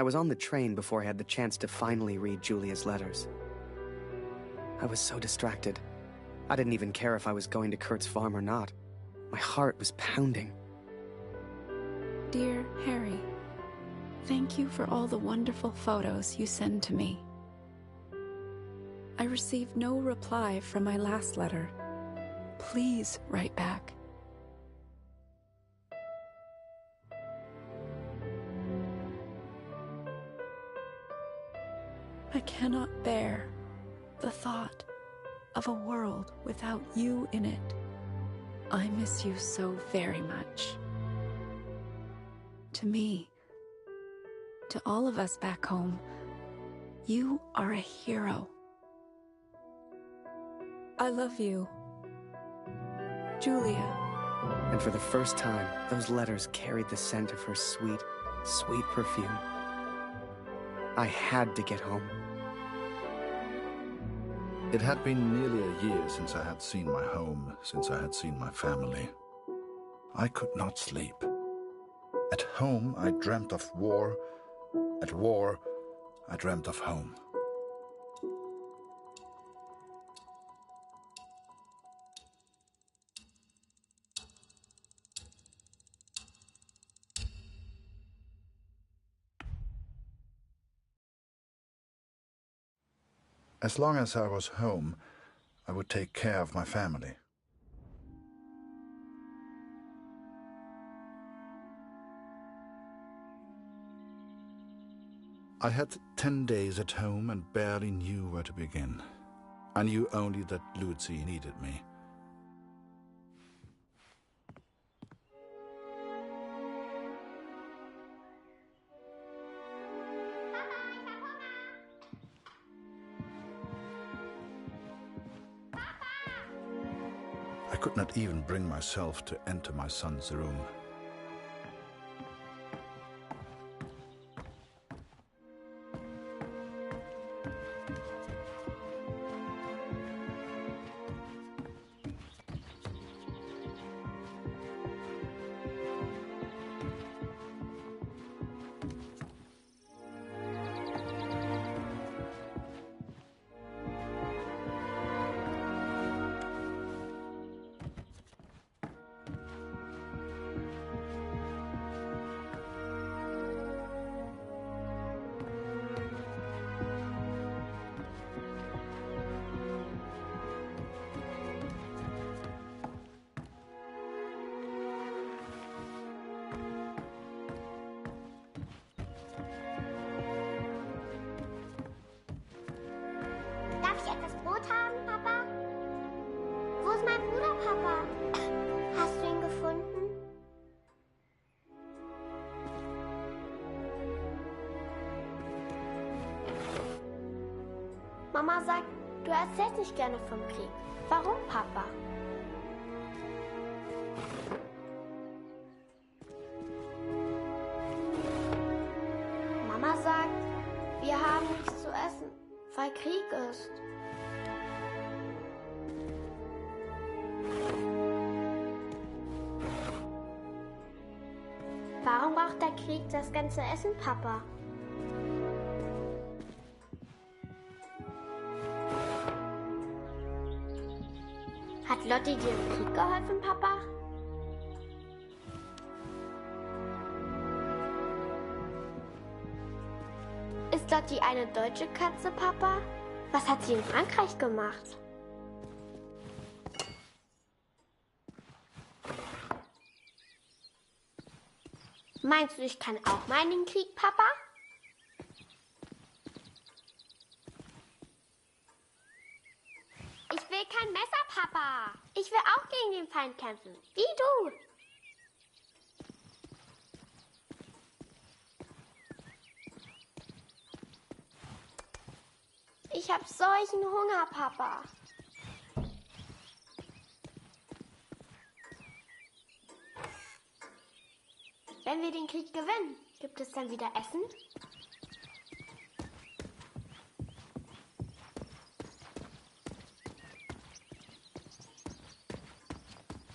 was on the train before I had the chance to finally read Julia's letters. I was so distracted. I didn't even care if I was going to Kurt's farm or not. My heart was pounding. Dear Harry, thank you for all the wonderful photos you send to me. I received no reply from my last letter. Please write back. I cannot bear the thought of a world without you in it. I miss you so very much. To me, to all of us back home, you are a hero. I love you, Julia. And for the first time, those letters carried the scent of her sweet, sweet perfume. I had to get home. It had been nearly a year since I had seen my home, since I had seen my family. I could not sleep. At home, I dreamt of war. At war, I dreamt of home. As long as I was home, I would take care of my family. I had 10 days at home and barely knew where to begin. I knew only that Lucy needed me. I could not even bring myself to enter my son's room. Darf ich etwas Brot haben, Papa? Wo ist mein Bruder, Papa? Hast du ihn gefunden? Mama sagt, du erzählst nicht gerne vom Krieg. Warum, Papa? Mama sagt, wir haben nichts zu essen, weil Krieg ist. Warum braucht der Krieg das ganze Essen, Papa? Hat Lotti dir im Krieg geholfen, Papa? Ist Lotti eine deutsche Katze, Papa? Was hat sie in Frankreich gemacht? Meinst du, ich kann auch mal in den Krieg, Papa? Ich will kein Messer, Papa. Ich will auch gegen den Feind kämpfen, wie du. Ich hab solchen Hunger, Papa. Wenn wir den Krieg gewinnen, gibt es dann wieder Essen?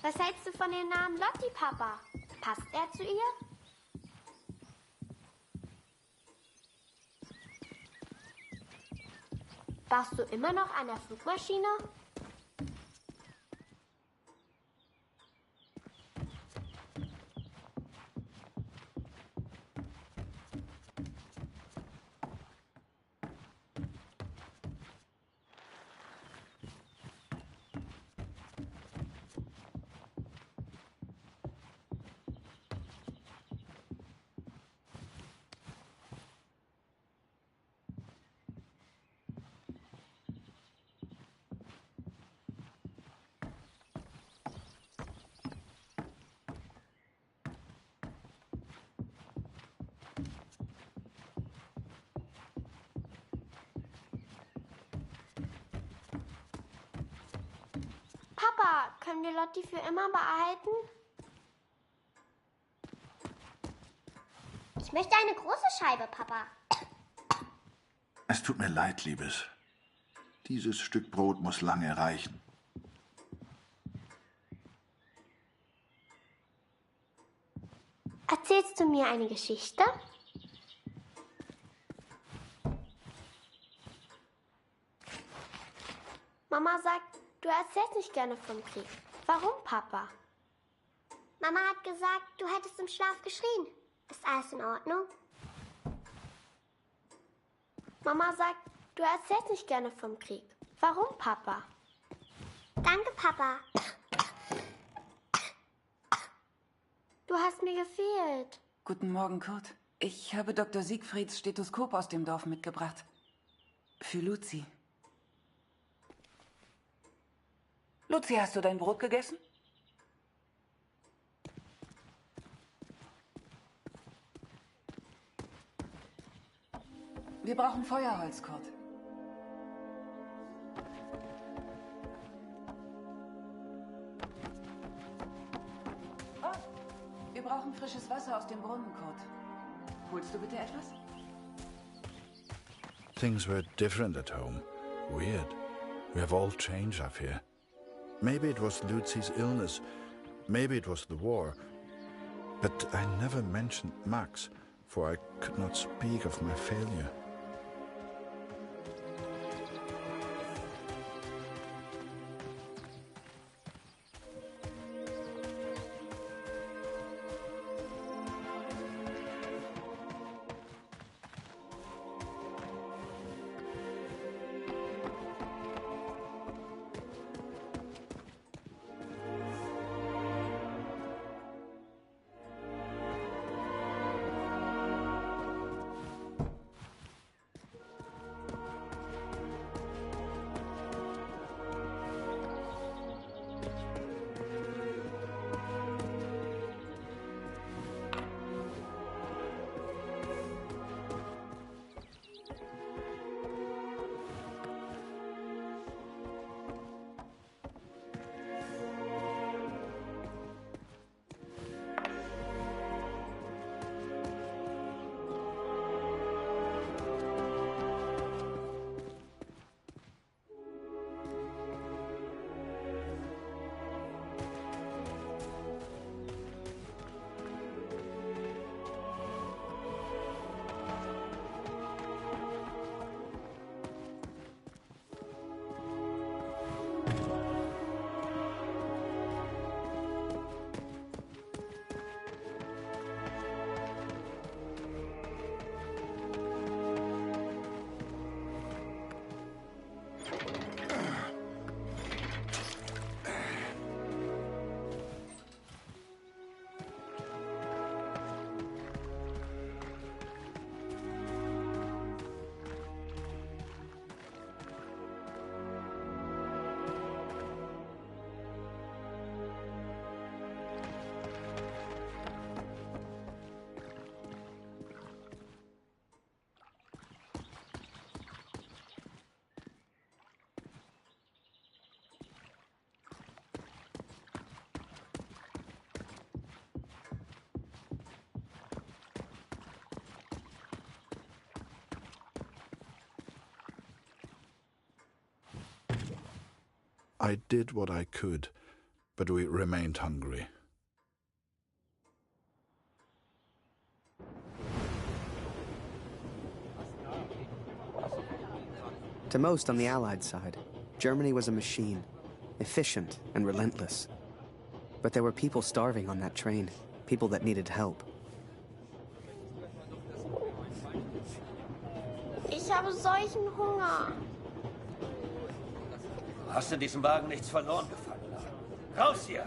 Was hältst du von dem Namen Lotti, Papa? Passt er zu ihr? Baust du immer noch an der Flugmaschine? Papa, können wir Lotti für immer behalten? Ich möchte eine große Scheibe, Papa. Es tut mir leid, Liebes. Dieses Stück Brot muss lange reichen. Erzählst du mir eine Geschichte? Mama sagt, du erzählst nicht gerne vom Krieg. Warum, Papa? Mama hat gesagt, du hättest im Schlaf geschrien. Ist alles in Ordnung? Mama sagt, du erzählst nicht gerne vom Krieg. Warum, Papa? Danke, Papa. Du hast mir gefehlt. Guten Morgen, Kurt. Ich habe Dr. Siegfrieds Stethoskop aus dem Dorf mitgebracht. Für Luzi. Luzi, hast du dein Brot gegessen? Wir brauchen Feuerholz, Kurt. Oh, wir brauchen frisches Wasser aus dem Brunnen, Kurt. Holst du bitte etwas? Things were different at home. Weird. We have all changed, I fear. Maybe it was Lucy's illness. Maybe it was the war. But I never mentioned Max, for I could not speak of my failure. I did what I could, but we remained hungry. To most on the Allied side, Germany was a machine, efficient and relentless. But there were people starving on that train, people that needed help. Ich habe solchen Hunger. Du hast in diesem Wagen nichts verloren, Gefangener. Raus hier!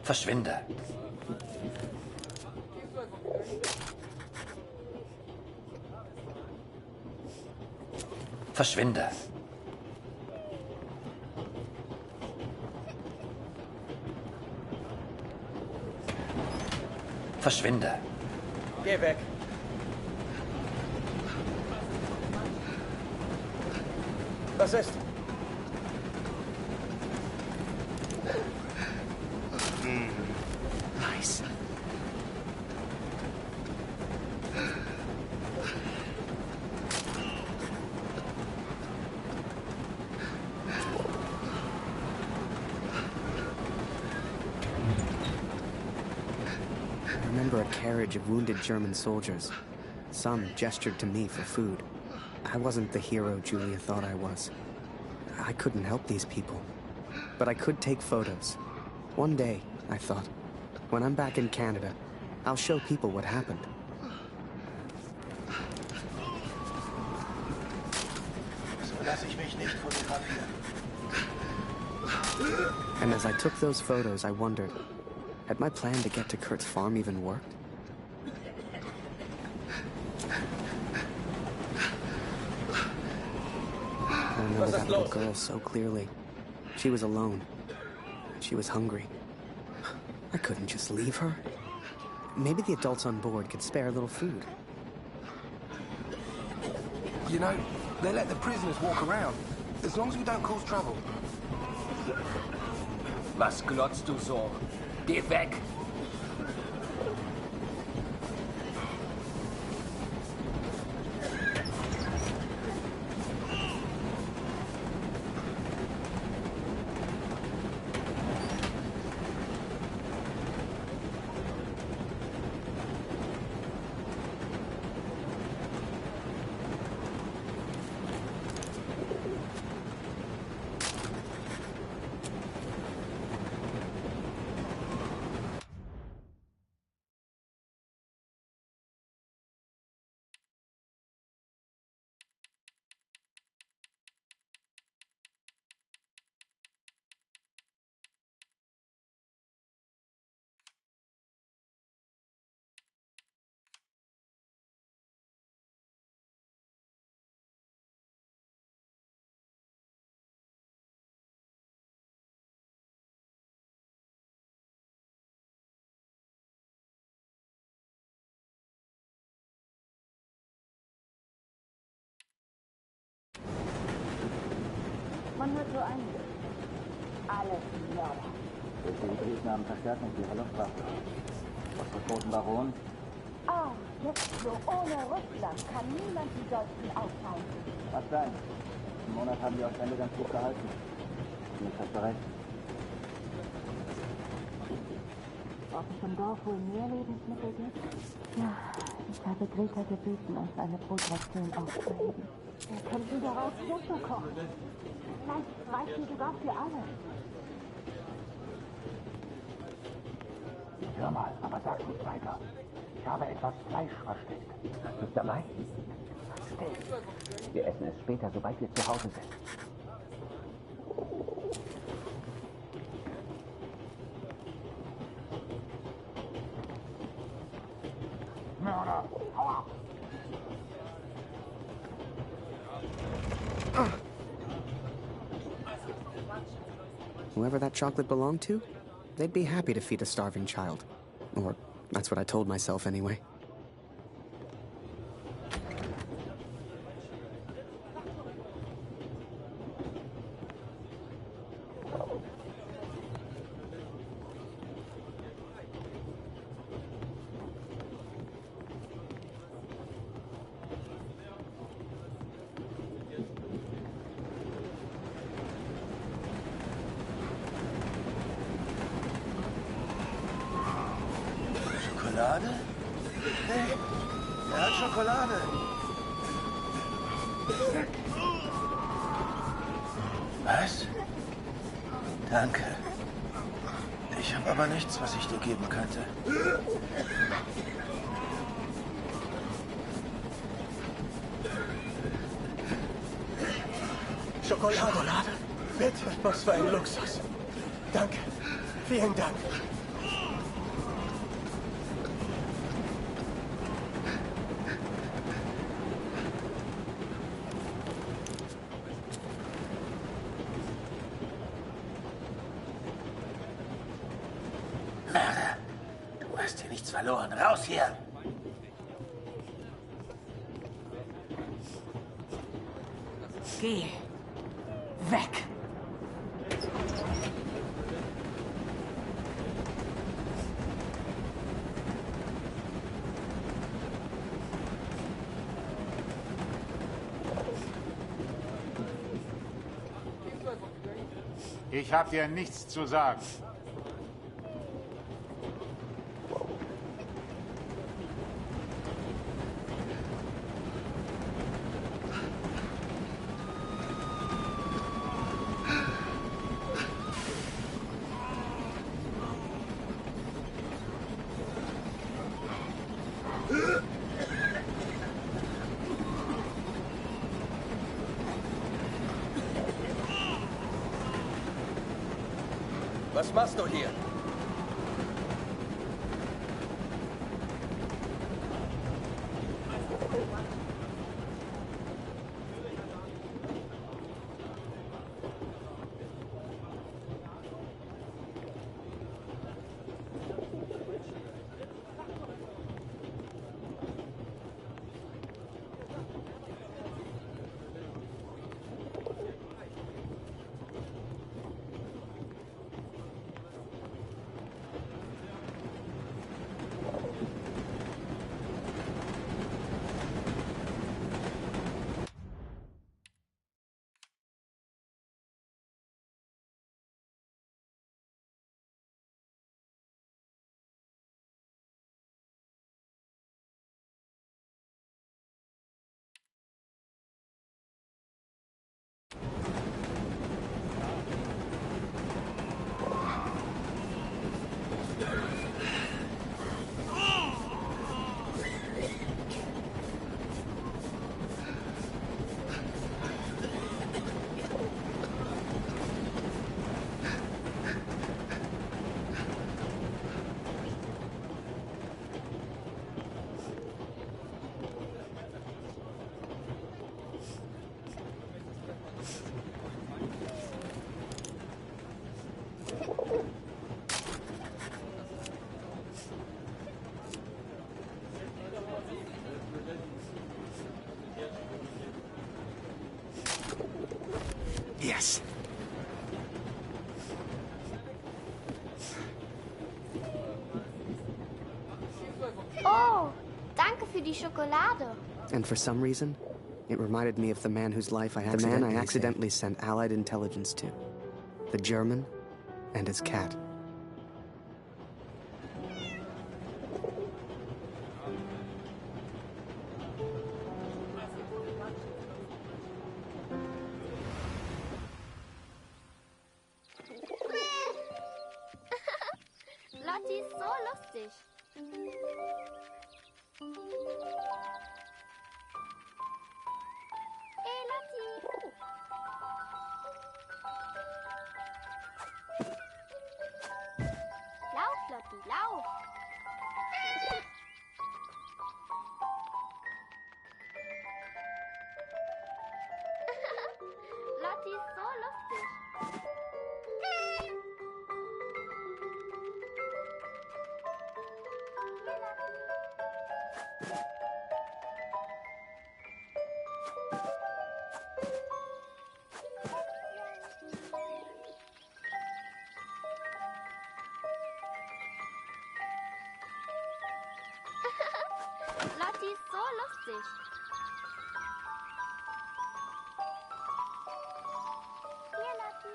Verschwinde! Verschwinde! Verschwinde! Geh weg! Was ist? Nice. I remember a carriage of wounded German soldiers. Some gestured to me for food. I wasn't the hero Julia thought I was. I couldn't help these people. But I could take photos. One day, I thought, when I'm back in Canada, I'll show people what happened. So lasse ich mich nicht fotografieren. And as I took those photos, I wondered, had my plan to get to Kurt's farm even worked? I remember that little girl so clearly. She was alone. She was hungry. I couldn't just leave her. Maybe the adults on board could spare a little food. You know, they let the prisoners walk around, as long as we don't cause trouble. Was glotzt du so? Geh weg! Man hört so einiges. Alles Mörder. Welche Hybriden haben Verstärkung für ihre Luftwaffe? Was für Toten Baron? Ah, jetzt so ohne Russland kann niemand die Deutschen aufhalten. Was sein? Im Monat haben die Ostländer ganz gut gehalten. Nicht hast du recht. Ob es im Dorf wohl mehr Lebensmittel gibt? Ja, ich habe Greta gebeten, uns eine Brotration aufzuheben. Wir könnten daraus Suppe kochen. Vielleicht reicht die sogar für alle. Hör mal, aber sag nicht weiter. Ich habe etwas Fleisch versteckt. Hast du es dabei? Steak. Wir essen es später, sobald wir zu Hause sind. Mörder, hau ab! Whoever that chocolate belonged to, they'd be happy to feed a starving child. Or that's what I told myself anyway. Schokolade? Hey, er hat Schokolade. Was? Danke. Ich habe aber nichts, was ich dir geben könnte. Schokolade. Schokolade? Bitte. Was für ein Luxus. Danke. Vielen Dank. Mörder, du hast hier nichts verloren. Raus hier! Geh. Weg. Ich habe dir nichts zu sagen. Was machst du hier? Yes. Oh, danke für die Schokolade. And for some reason, it reminded me of the man whose life I accidentally sent Allied intelligence to. The German and his cat. Lotti ist so lustig. Hey, Lotti. Lauf, Lotti, lauf. Lotti ist so lustig. Lotti ist so lustig. Hier, Lotti.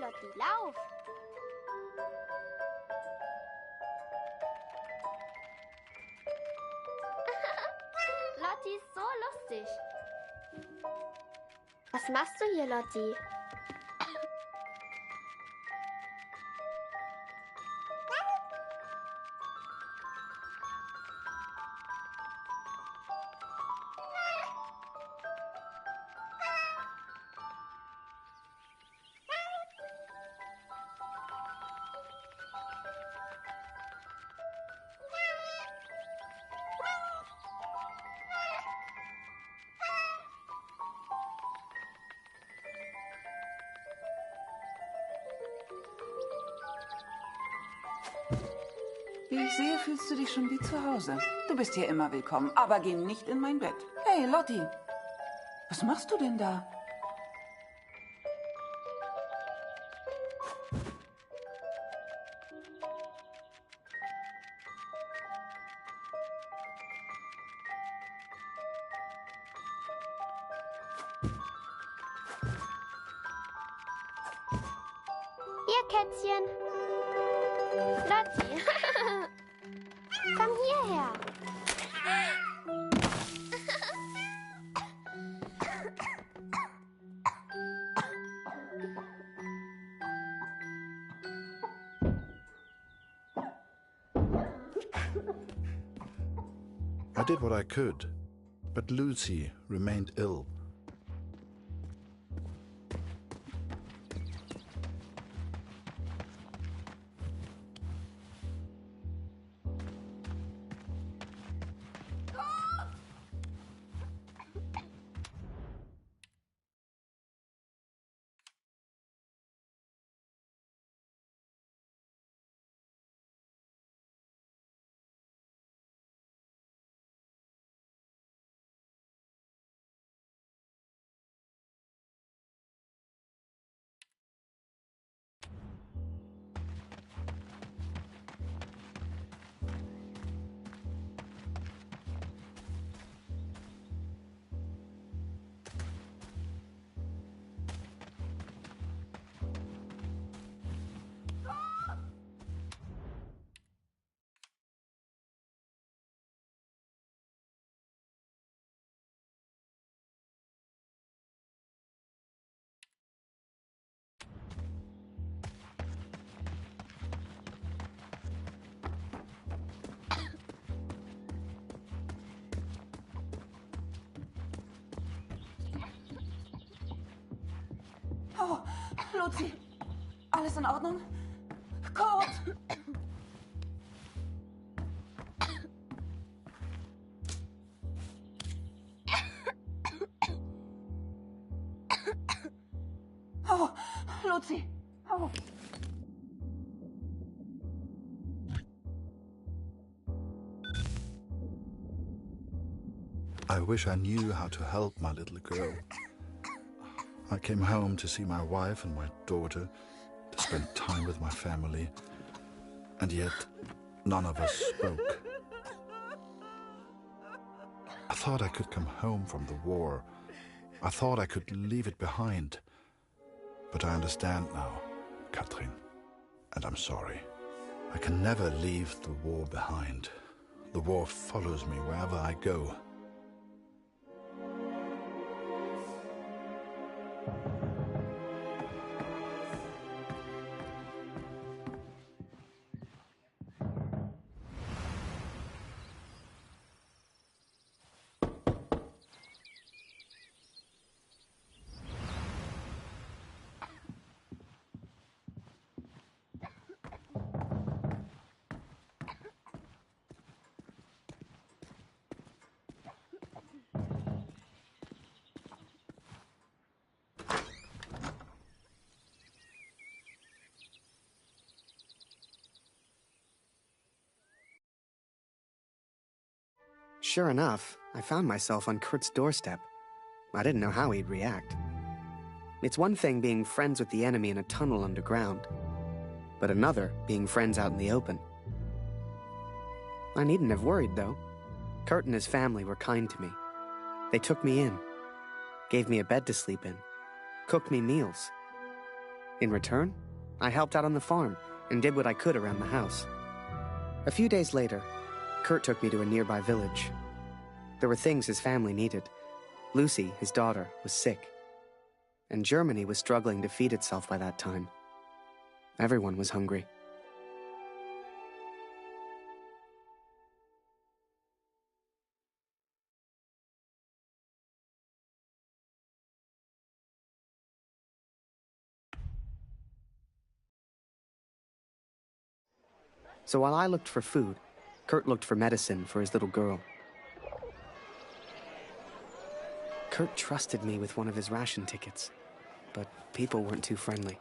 Lotti, lauf! Lotti ist so lustig. Was machst du hier, Lotti? Wie ich sehe, fühlst du dich schon wie zu Hause. Du bist hier immer willkommen, aber geh nicht in mein Bett. Hey, Lotti, was machst du denn da? Hier, Kätzchen. Lotti. Komm hierher. I did what I could, but Lucy remained ill. Oh, Lucy, alles in Ordnung? Kurt! Oh, Lucy, oh. I wish I knew how to help my little girl. I came home to see my wife and my daughter, to spend time with my family, and yet none of us spoke. I thought I could come home from the war. I thought I could leave it behind. But I understand now, Katrin, and I'm sorry. I can never leave the war behind. The war follows me wherever I go. Sure enough, I found myself on Kurt's doorstep. I didn't know how he'd react. It's one thing being friends with the enemy in a tunnel underground, but another being friends out in the open. I needn't have worried, though. Kurt and his family were kind to me. They took me in, gave me a bed to sleep in, cooked me meals. In return, I helped out on the farm and did what I could around the house. A few days later, Kurt took me to a nearby village. There were things his family needed. Lucy, his daughter, was sick. And Germany was struggling to feed itself by that time. Everyone was hungry. So while I looked for food, Kurt looked for medicine for his little girl. Kurt trusted me with one of his ration tickets, but people weren't too friendly.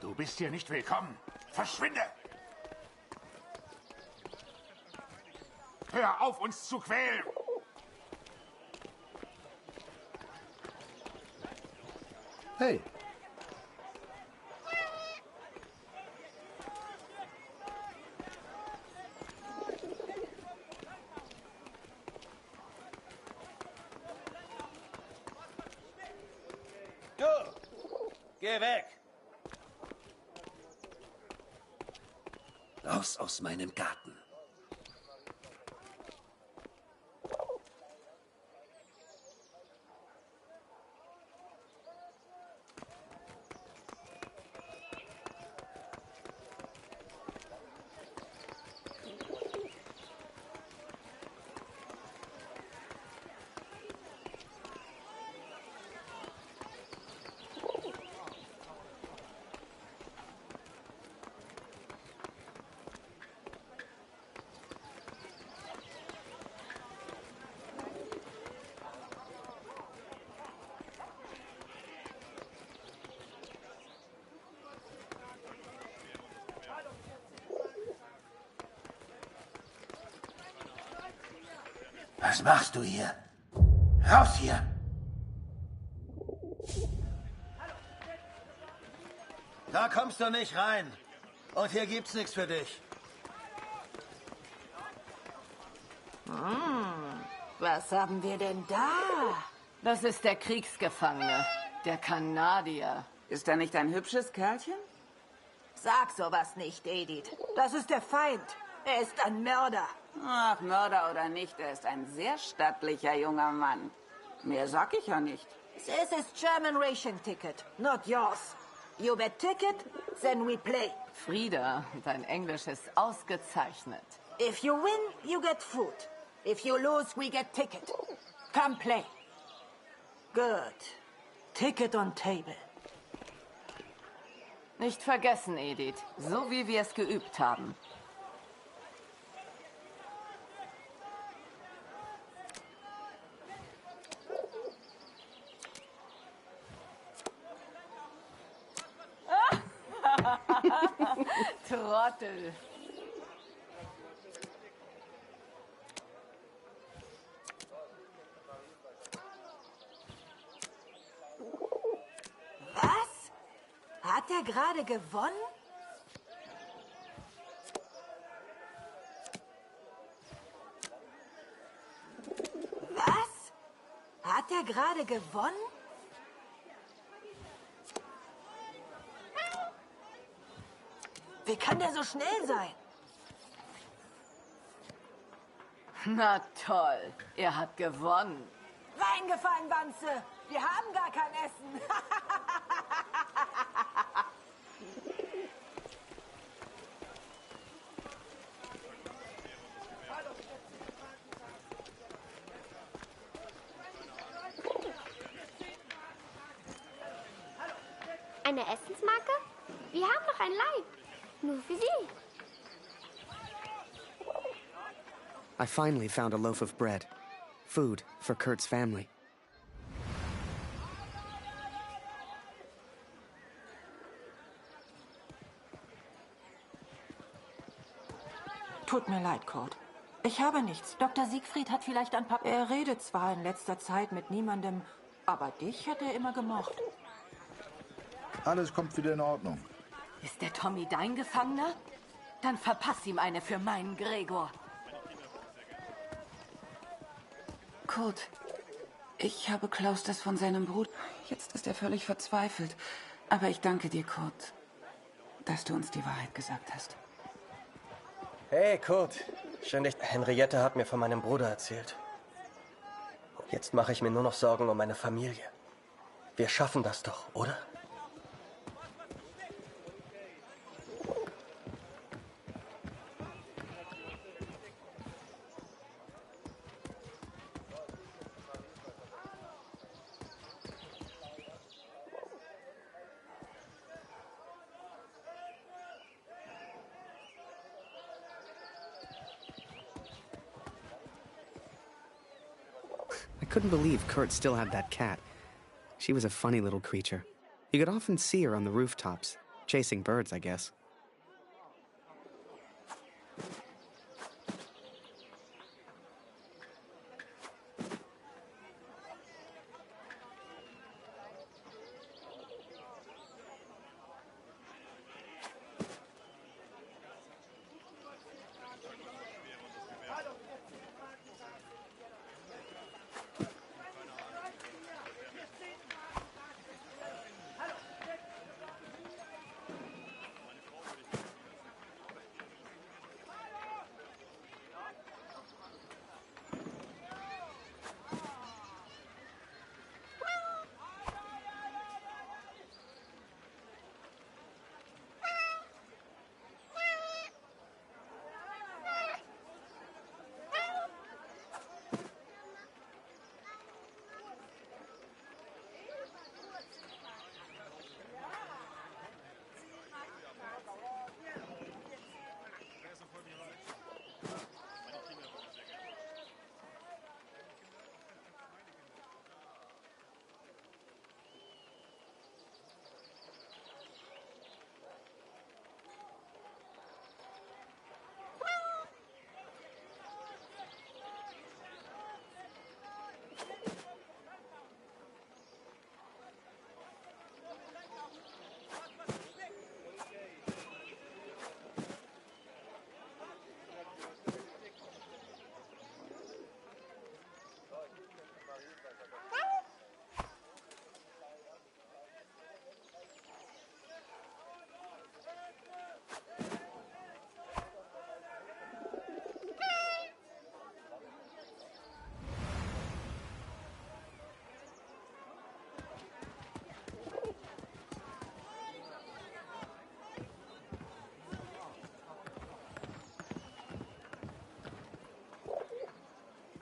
Du bist hier nicht willkommen. Verschwinde! Hör auf, uns zu quälen! Hey. Du! Geh weg! Raus aus meinem Garten. Was machst du hier? Raus hier! Da kommst du nicht rein. Und hier gibt's nichts für dich. Was haben wir denn da? Das ist der Kriegsgefangene, der Kanadier. Ist er nicht ein hübsches Kerlchen? Sag sowas nicht, Edith. Das ist der Feind. Er ist ein Mörder. Ach, Mörder oder nicht, er ist ein sehr stattlicher junger Mann. Mehr sag ich ja nicht. This is German ration ticket, not yours. You bet ticket, then we play. Frieda, dein Englisch ist ausgezeichnet. If you win, you get food. If you lose, we get ticket. Come play. Good. Ticket on table. Nicht vergessen, Edith. So wie wir es geübt haben. Trottel. Was? Hat er gerade gewonnen? Was? Hat er gerade gewonnen? Wie kann der so schnell sein? Na toll, er hat gewonnen. Reingefallen, Wanze! Wir haben gar kein Essen! Eine Essensmarke? Wir haben noch ein Leib. Nur für Sie. I finally found a loaf of bread. Food for Kurt's family. Tut mir leid, Kurt. Ich habe nichts. Dr. Siegfried hat vielleicht ein paar... Er redet zwar in letzter Zeit mit niemandem, aber dich hat er immer gemocht. Alles kommt wieder in Ordnung. Ist der Tommy dein Gefangener? Dann verpass ihm eine für meinen Gregor. Kurt, ich habe Klaus das von seinem Bruder... Jetzt ist er völlig verzweifelt. Aber ich danke dir, Kurt, dass du uns die Wahrheit gesagt hast. Hey, Kurt. Schön, dich... Henriette hat mir von meinem Bruder erzählt. Jetzt mache ich mir nur noch Sorgen um meine Familie. Wir schaffen das doch, oder? I couldn't believe Kurt still had that cat. She was a funny little creature. You could often see her on the rooftops, chasing birds, I guess.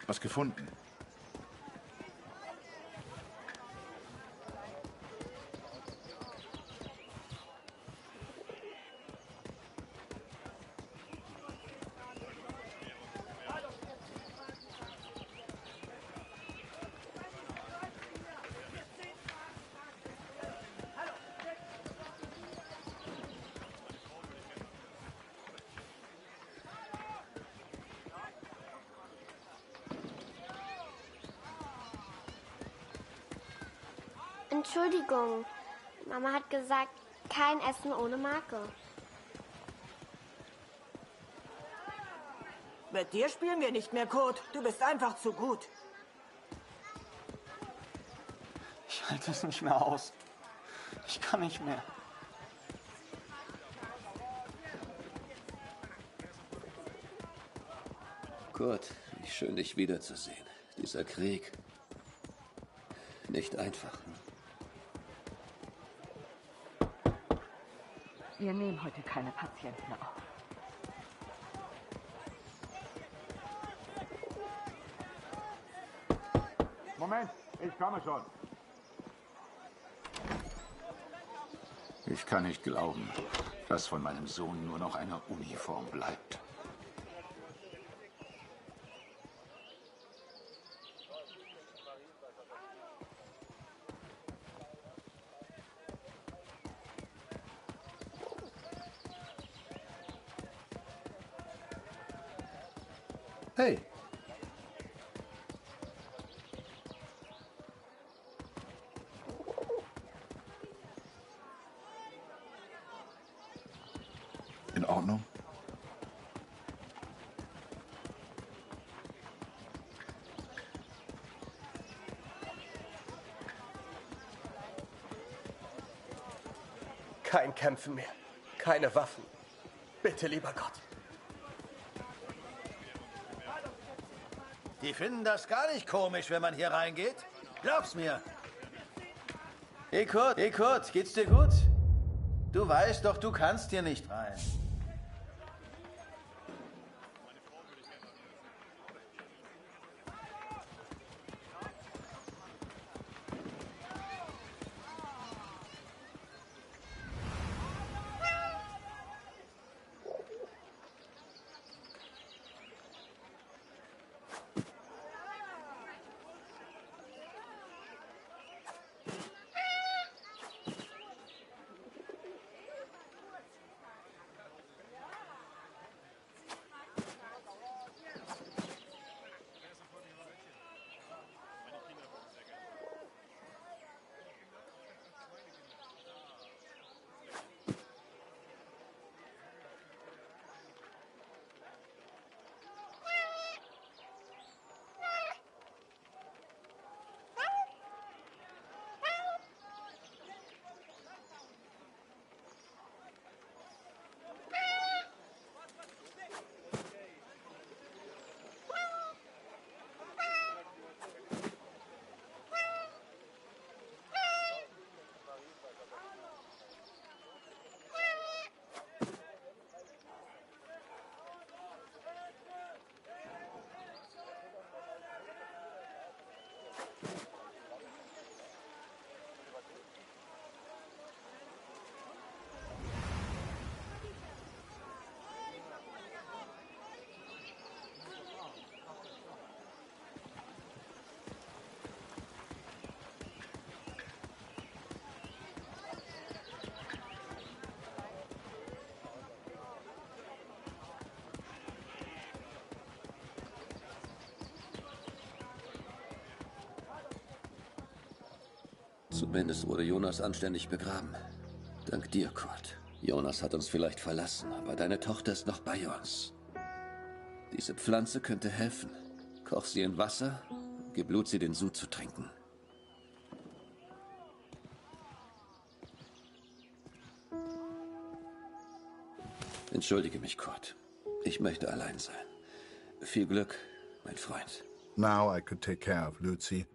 Was gefunden? Entschuldigung. Mama hat gesagt, kein Essen ohne Marke. Mit dir spielen wir nicht mehr, Kurt. Du bist einfach zu gut. Ich halte es nicht mehr aus. Ich kann nicht mehr. Kurt, wie schön, dich wiederzusehen. Dieser Krieg. Nicht einfach. Wir nehmen heute keine Patienten auf. Moment, ich komme schon. Ich kann nicht glauben, dass von meinem Sohn nur noch eine Uniform bleibt. Hey. In Ordnung? Kein Kämpfen mehr. Keine Waffen. Bitte, lieber Gott. Die finden das gar nicht komisch, wenn man hier reingeht. Glaub's mir. Hey Kurt, geht's dir gut? Du weißt doch, du kannst hier nicht rein. Zumindest wurde Jonas anständig begraben. Dank dir, Kurt. Jonas hat uns vielleicht verlassen, aber deine Tochter ist noch bei uns. Diese Pflanze könnte helfen. Koch sie in Wasser, gib Luzi den Sud zu trinken. Entschuldige mich, Kurt. Ich möchte allein sein. Viel Glück, mein Freund. Now I could take care of Luzi.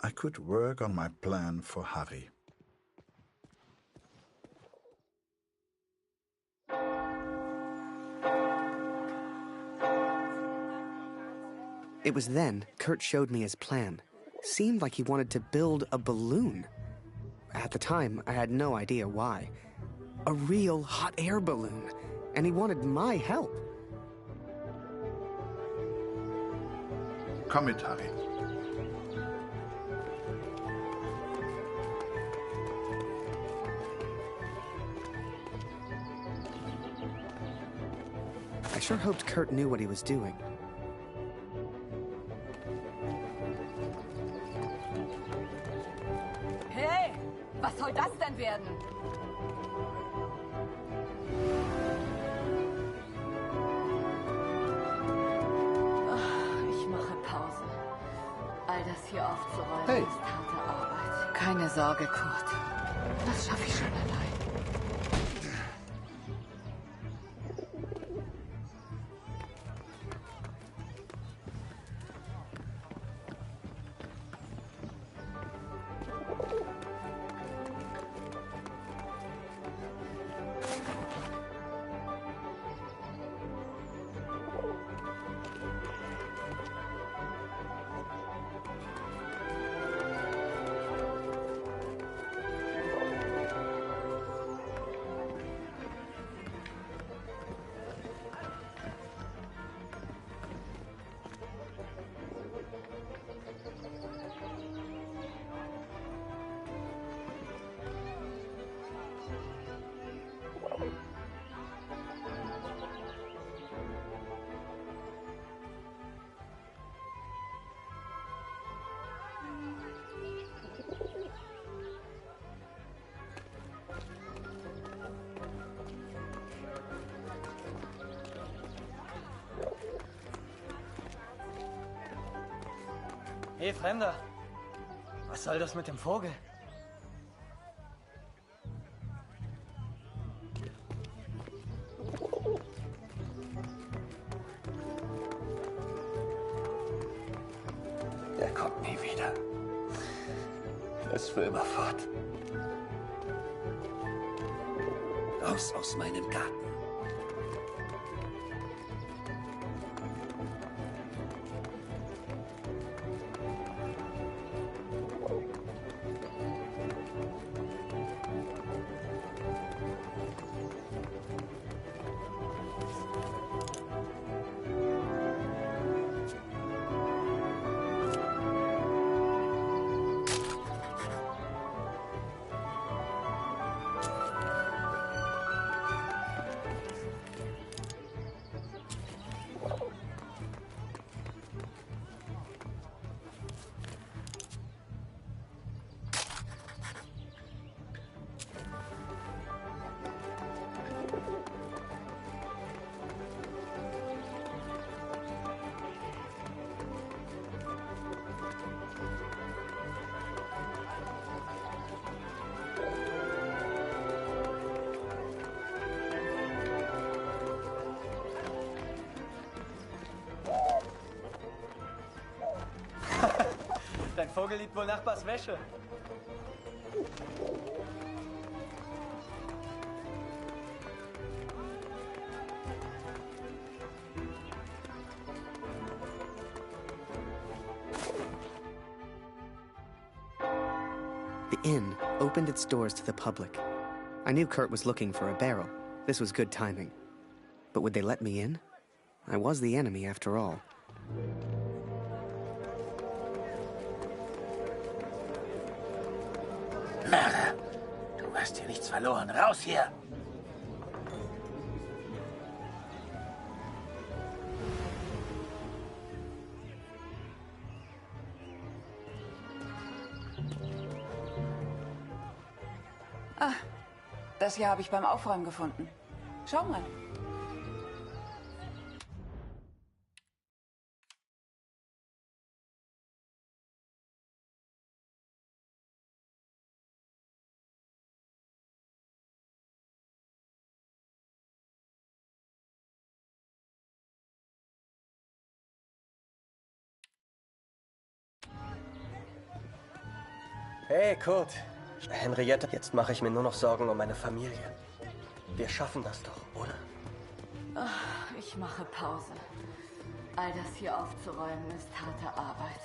I could work on my plan for Harry. It was then Kurt showed me his plan. Seemed like he wanted to build a balloon. At the time, I had no idea why. A real hot air balloon. And he wanted my help. Komm mit, Harry. I sure hoped Kurt knew what he was doing. Hey, was soll das denn werden? Ich mache Pause. All das hier aufzuräumen ist harte Arbeit. Keine Sorge, Kurt. Das schaffe ich schon allein. Hey, Fremder. Was soll das mit dem Vogel? Er kommt nie wieder. Er ist für immer fort. Raus aus meinem Garten. Dein Vogel liebt wohl Nachbars Wäsche. The inn opened its doors to the public. I knew Kurt was looking for a barrel. This was good timing. But would they let me in? I was the enemy after all. Mörder! Du hast hier nichts verloren. Raus hier! Ah, das hier habe ich beim Aufräumen gefunden. Schau mal. Hey, Kurt. Henriette, jetzt mache ich mir nur noch Sorgen um meine Familie. Wir schaffen das doch, oder? Ach, ich mache Pause. All das hier aufzuräumen ist harte Arbeit.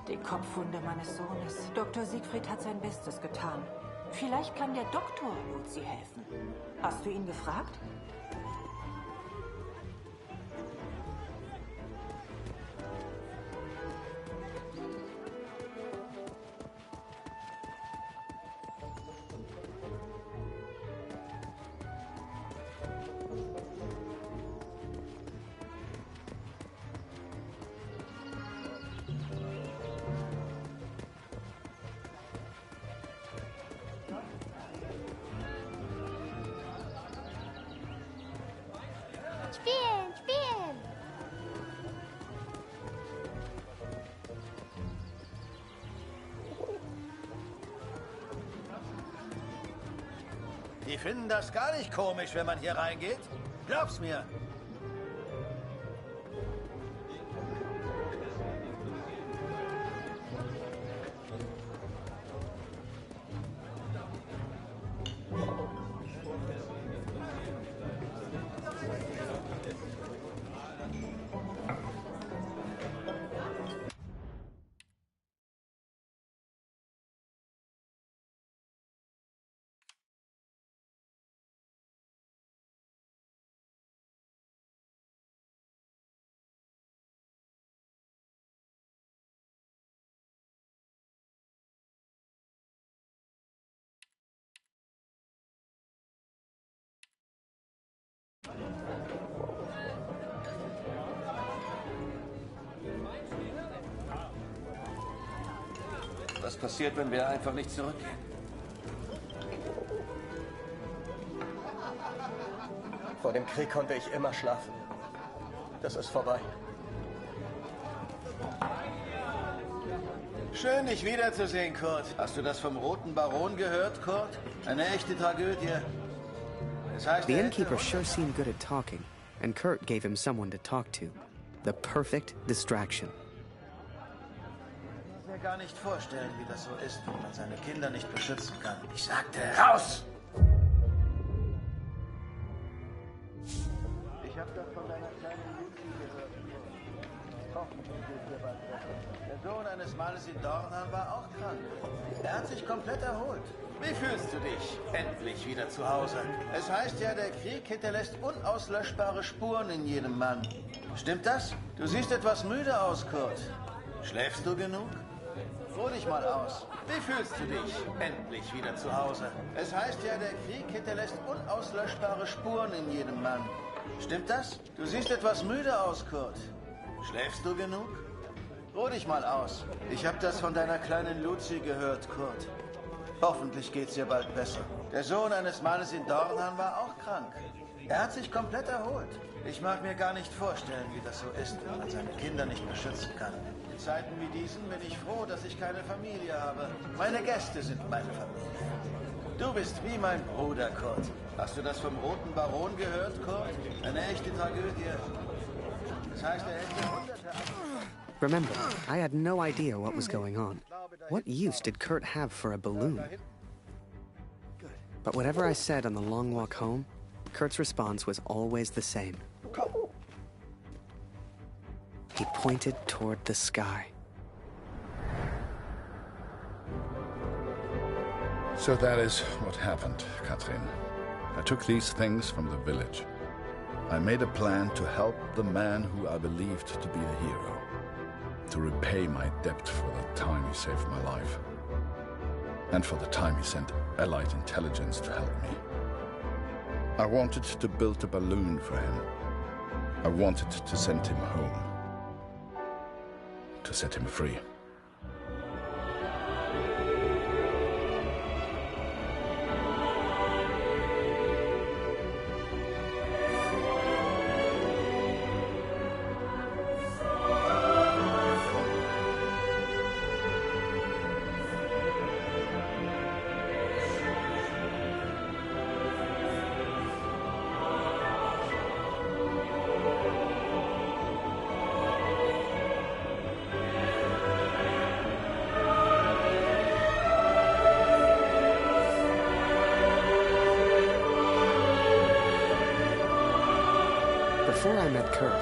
Die Kopfwunde meines Sohnes. Dr. Siegfried hat sein Bestes getan. Vielleicht kann der Doktor Luzi helfen. Hast du ihn gefragt? Die finden das gar nicht komisch, wenn man hier reingeht. Glaub's mir. Was passiert, wenn wir einfach nicht zurückgehen? Vor dem Krieg konnte ich immer schlafen. Das ist vorbei. Schön, dich wiederzusehen, Kurt. Hast du das vom Roten Baron gehört, Kurt? Eine echte Tragödie. Das heißt, the innkeeper sure seemed good at talking, and Kurt gave him someone to talk to. The perfect distraction. Ich kann mir gar nicht vorstellen, wie das so ist, wenn man seine Kinder nicht beschützen kann. Ich sagte, raus! Ich hab das von deiner kleinen Lucy gehört. Hoffentlich geht's dir bald besser. Der Sohn eines Mannes in Dornheim war auch krank. Er hat sich komplett erholt. Wie fühlst du dich? Endlich wieder zu Hause. Es heißt ja, der Krieg hinterlässt unauslöschbare Spuren in jedem Mann. Stimmt das? Du siehst etwas müde aus, Kurt. Schläfst du genug? Ruh dich mal aus. Wie fühlst du dich? Endlich wieder zu Hause. Es heißt ja, der Krieg hinterlässt unauslöschbare Spuren in jedem Mann. Stimmt das? Du siehst etwas müde aus, Kurt. Schläfst du genug? Ruh dich mal aus. Ich habe das von deiner kleinen Lucy gehört, Kurt. Hoffentlich geht's ihr bald besser. Der Sohn eines Mannes in Dornheim war auch krank. Er hat sich komplett erholt. Ich mag mir gar nicht vorstellen, wie das so ist, wenn man seine Kinder nicht beschützen kann. In Zeiten wie diesen bin ich froh, dass ich keine Familie habe. Meine Gäste sind meine Familie. Du bist wie mein Bruder, Kurt. Hast du das vom Roten Baron gehört, Kurt? Eine echte Tragödie. Das heißt, er hätte Hunderte... Remember, I had no idea what was going on. What use did Kurt have for a balloon? But whatever I said on the long walk home, Kurt's response was always the same. He pointed toward the sky. So that is what happened, Katrin. I took these things from the village. I made a plan to help the man who I believed to be a hero. To repay my debt for the time he saved my life. And for the time he sent Allied intelligence to help me. I wanted to build a balloon for him. I wanted to send him home. To set him free. Before I met Kurt,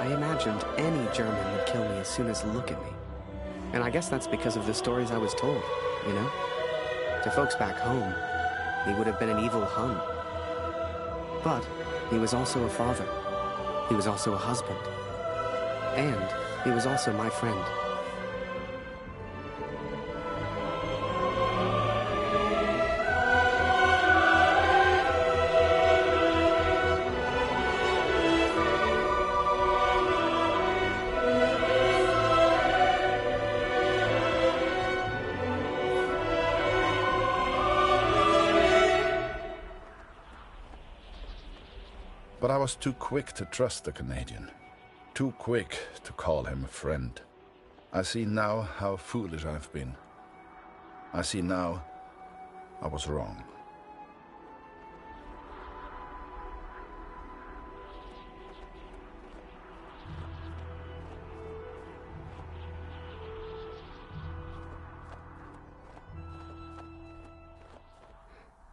I imagined any German would kill me as soon as look at me. And I guess that's because of the stories I was told, you know? To folks back home, he would have been an evil Hun. But he was also a father. He was also a husband. And he was also my friend. But I was too quick to trust the Canadian. Too quick to call him a friend. I see now how foolish I've been. I see now I was wrong.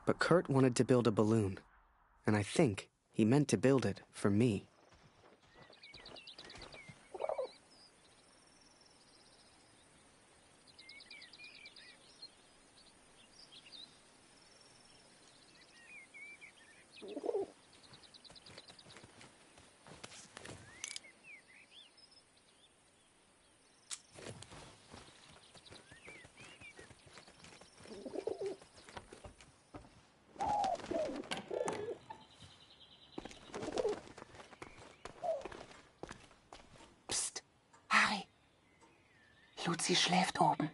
But Kurt wanted to build a balloon, and I think he meant to build it for me. Harry, Luzi schläft oben.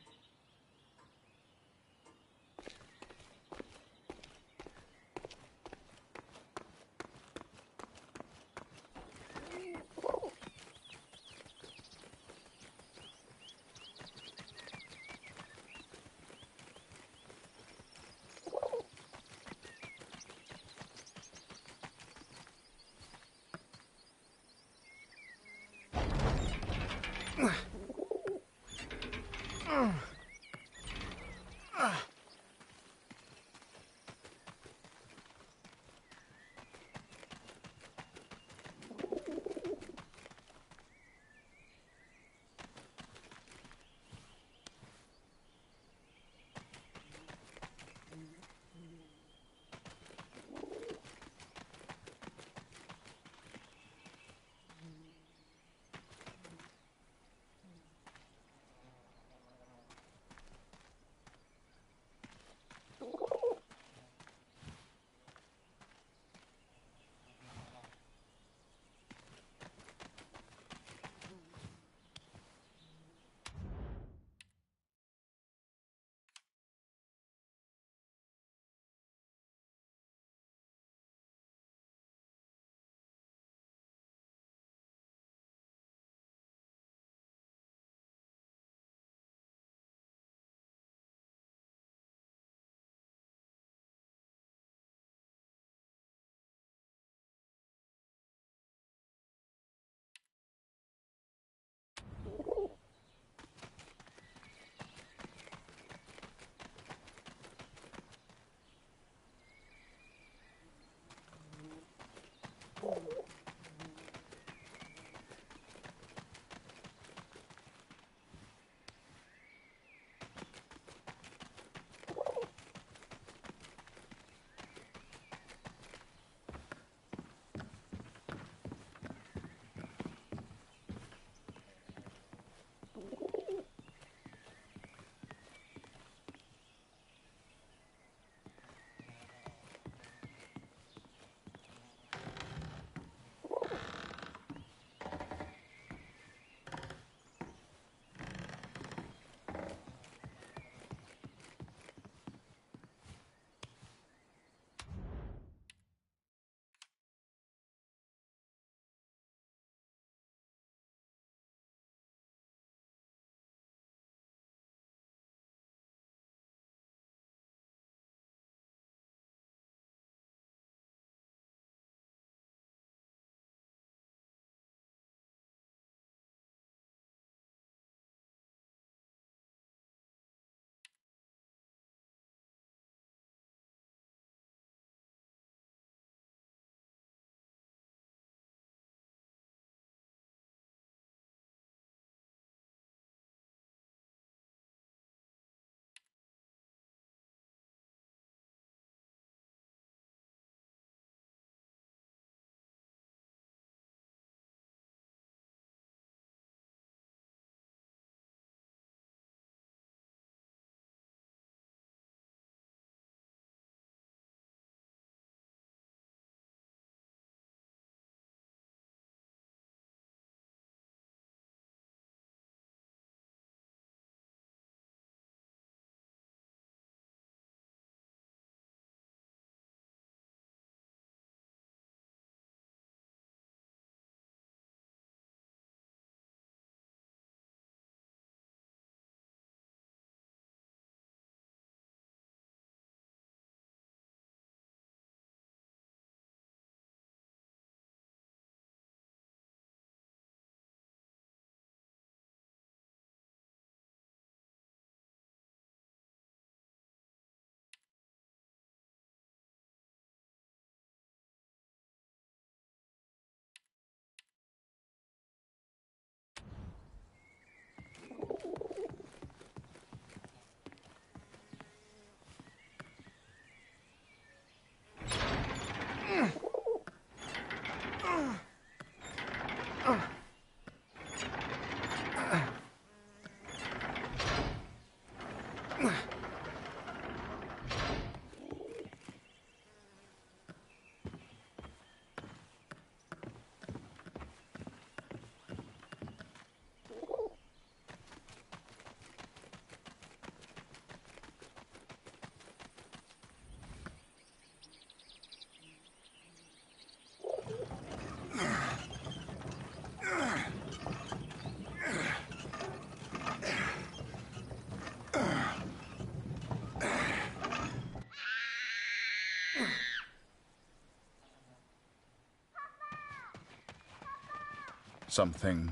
Something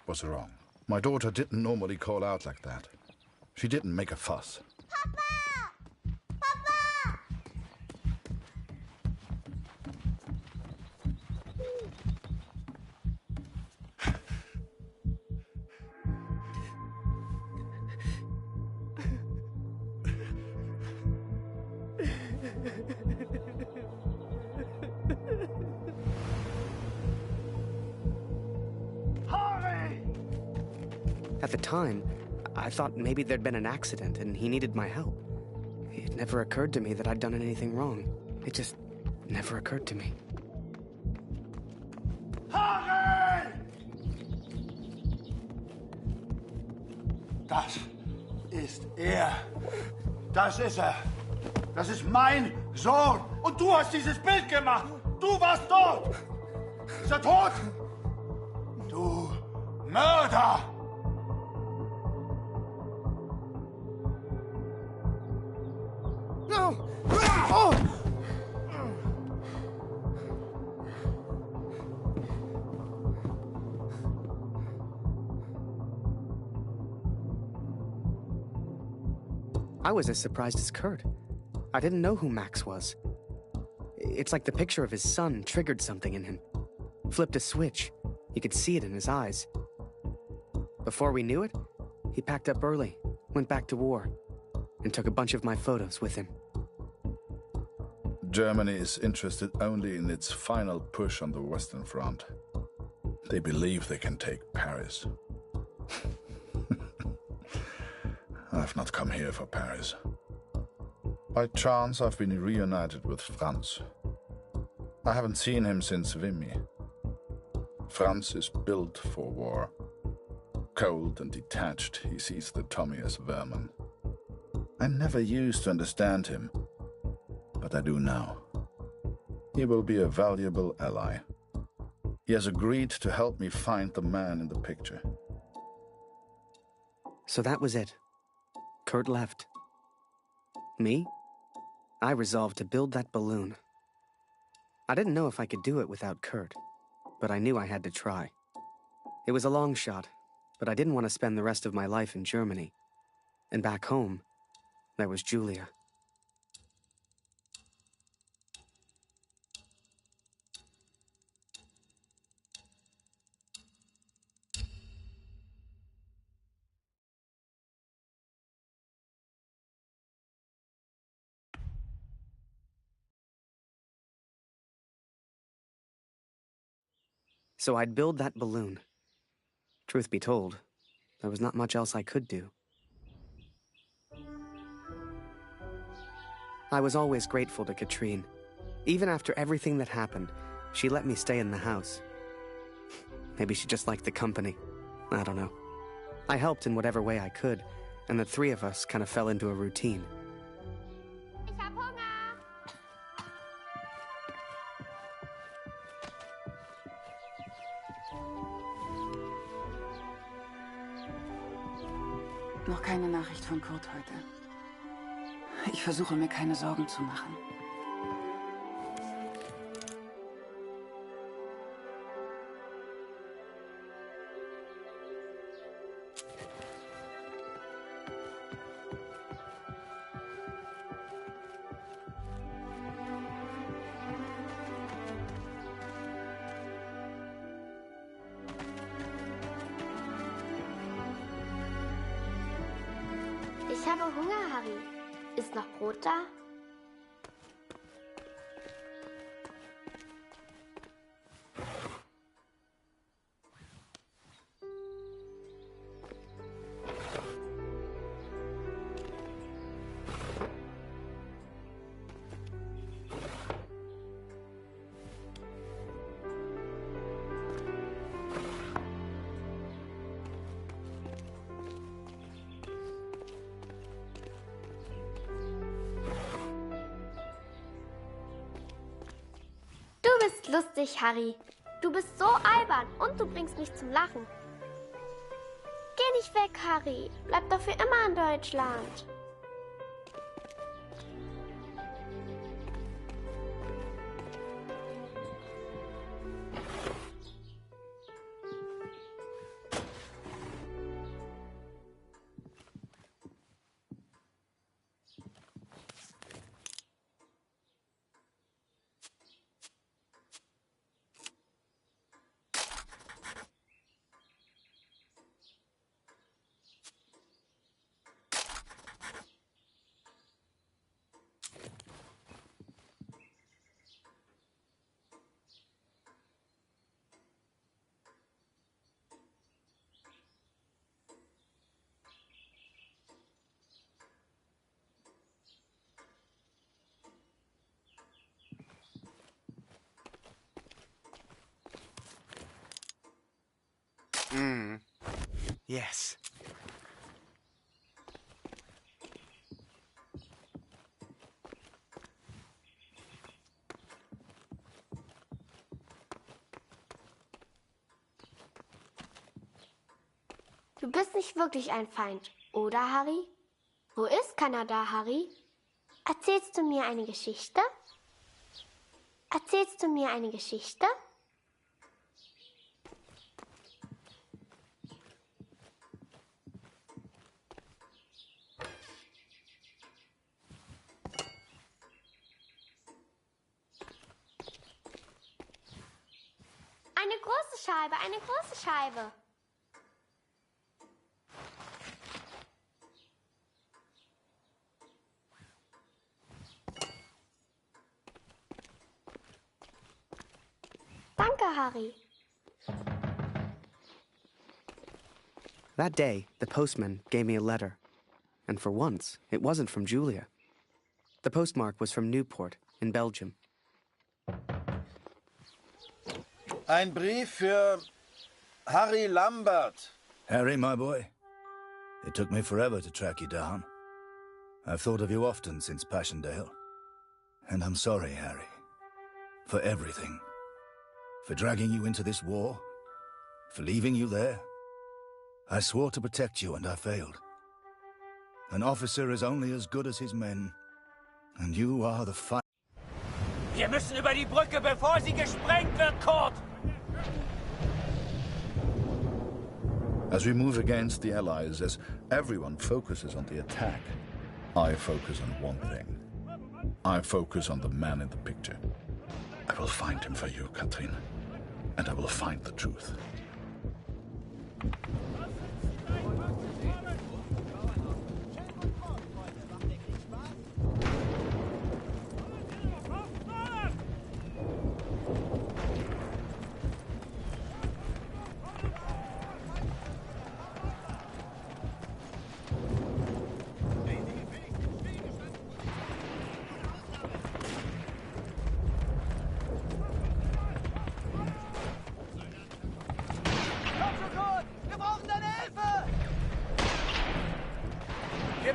was wrong. My daughter didn't normally call out like that. She didn't make a fuss. At the time, I thought maybe there'd been an accident and he needed my help. It never occurred to me that I'd done anything wrong. It just never occurred to me. Harry! Das ist er. Das ist er. Das ist mein Sohn. Und du hast dieses Bild gemacht. Du warst dort. Ist er tot? Du Mörder! No! Oh! I was as surprised as Kurt. I didn't know who Max was. It's like the picture of his son triggered something in him. Flipped a switch. You could see it in his eyes. Before we knew it, he packed up early, went back to war, and took a bunch of my photos with him. Germany is interested only in its final push on the Western Front. They believe they can take Paris. I've not come here for Paris. By chance, I've been reunited with Franz. I haven't seen him since Vimy. Franz is built for war. Cold and detached, he sees the Tommy as vermin. I never used to understand him, but I do now. He will be a valuable ally. He has agreed to help me find the man in the picture. So that was it. Kurt left. Me? I resolved to build that balloon. I didn't know if I could do it without Kurt, but I knew I had to try. It was a long shot, but I didn't want to spend the rest of my life in Germany. And back home, there was Julia. So I'd build that balloon. Truth be told, there was not much else I could do. I was always grateful to Katrine. Even after everything that happened, she let me stay in the house. Maybe she just liked the company. I don't know. I helped in whatever way I could, and the three of us kind of fell into a routine. Ich hab Hunger. Noch keine Nachricht von Kurt heute. Ich versuche mir keine Sorgen zu machen. Ich habe Hunger, Harry. Ist noch Brot da? Du bist lustig, Harry. Du bist so albern und du bringst mich zum Lachen. Geh nicht weg, Harry. Bleib doch für immer in Deutschland. Yes. Du bist nicht wirklich ein Feind, oder, Harry? Wo ist Kanada, Harry? Erzählst du mir eine Geschichte? Erzählst du mir eine Geschichte? Eine große Scheibe, eine große Scheibe. Danke, Harry. That day, the postman gave me a letter. And for once, it wasn't from Julia. The postmark was from Newport, in Belgium. Ein Brief für Harry Lambert. Harry, my boy, it took me forever to track you down. I've thought of you often since Passchendaele. And I'm sorry, Harry, for everything. For dragging you into this war, for leaving you there. I swore to protect you and I failed. An officer is only as good as his men, and you are the fight. Wir müssen über die Brücke, bevor sie gesprengt wird, Kurt! As we move against the Allies, as everyone focuses on the attack, I focus on one thing. I focus on the man in the picture. I will find him for you, Katrin, and I will find the truth.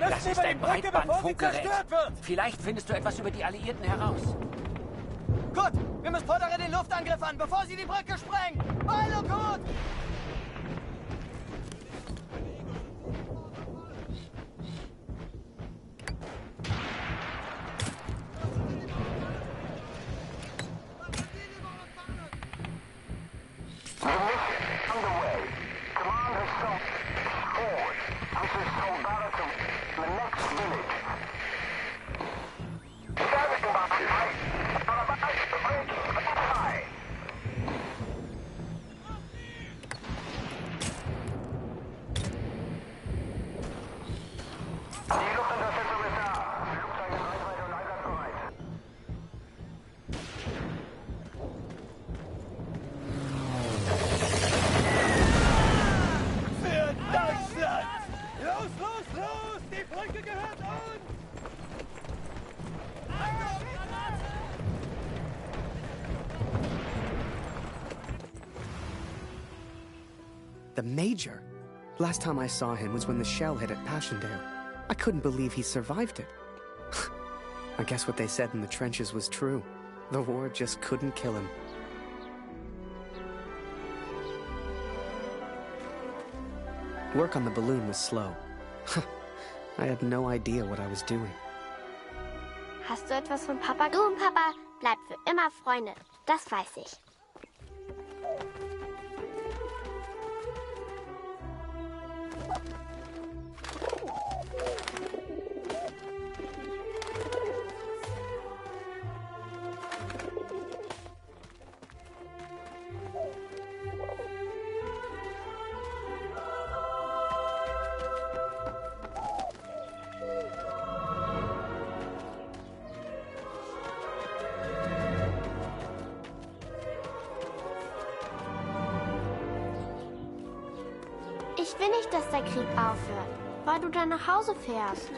Das ist ein Breitbandfunkgerät. Vielleicht findest du etwas über die Alliierten heraus. Gut, wir müssen fordere den Luftangriff an, bevor sie die Brücke sprengen. Hallo, Kurt! The Major? Last time I saw him was when the shell hit at Passchendaele. I couldn't believe he survived it. I guess what they said in the trenches was true. The war just couldn't kill him. Work on the balloon was slow. I had no idea what I was doing. Hast du etwas von Papa? Du und Papa bleibt für immer Freunde. Das weiß ich. Ich will nicht, dass der Krieg aufhört, weil du dann nach Hause fährst.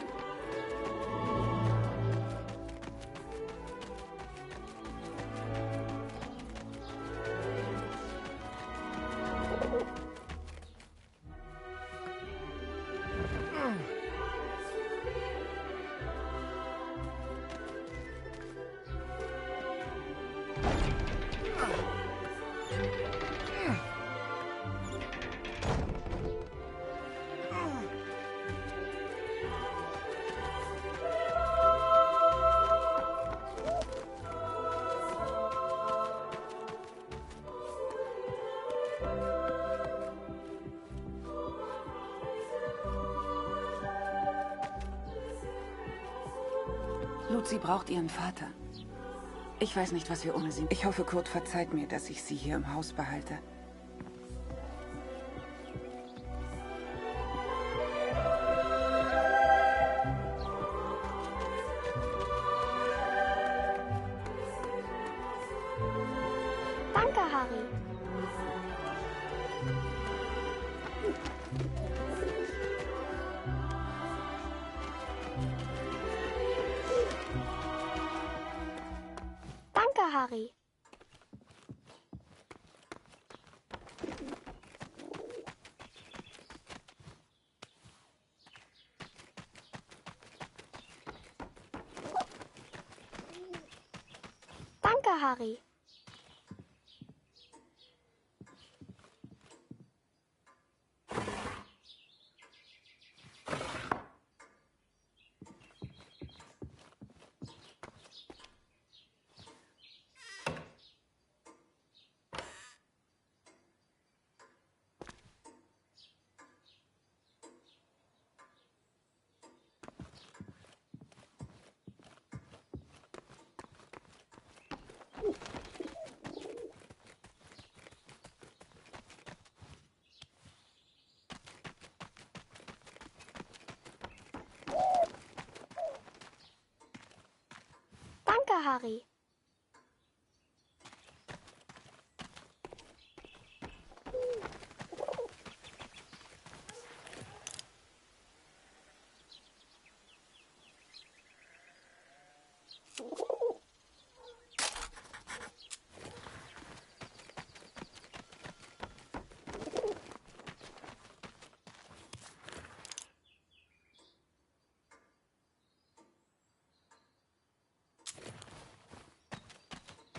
Lucy braucht ihren Vater. Ich weiß nicht, was wir ohne sie... Ich hoffe, Kurt verzeiht mir, dass ich sie hier im Haus behalte. Danke, Harry. Danke, Harry. Danke, Harry. Danke, Harry.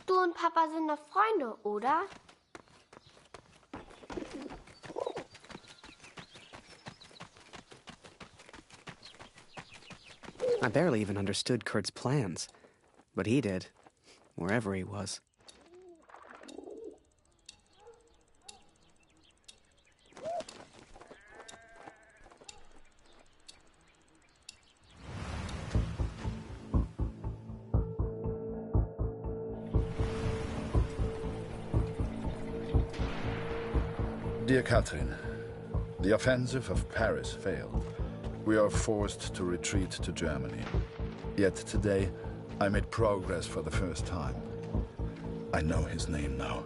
Du und Papa sind noch Freunde, oder? I barely even understood Kurt's plans, but he did, wherever he was. Dear Catherine, the offensive of Paris failed. We are forced to retreat to Germany. Yet today, I made progress for the first time. I know his name now.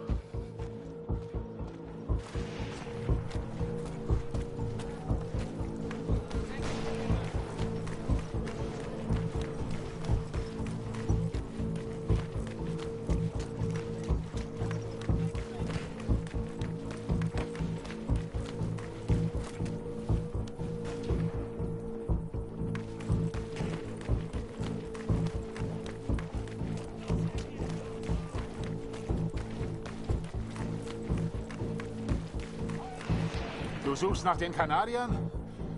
Du suchst nach den Kanadiern?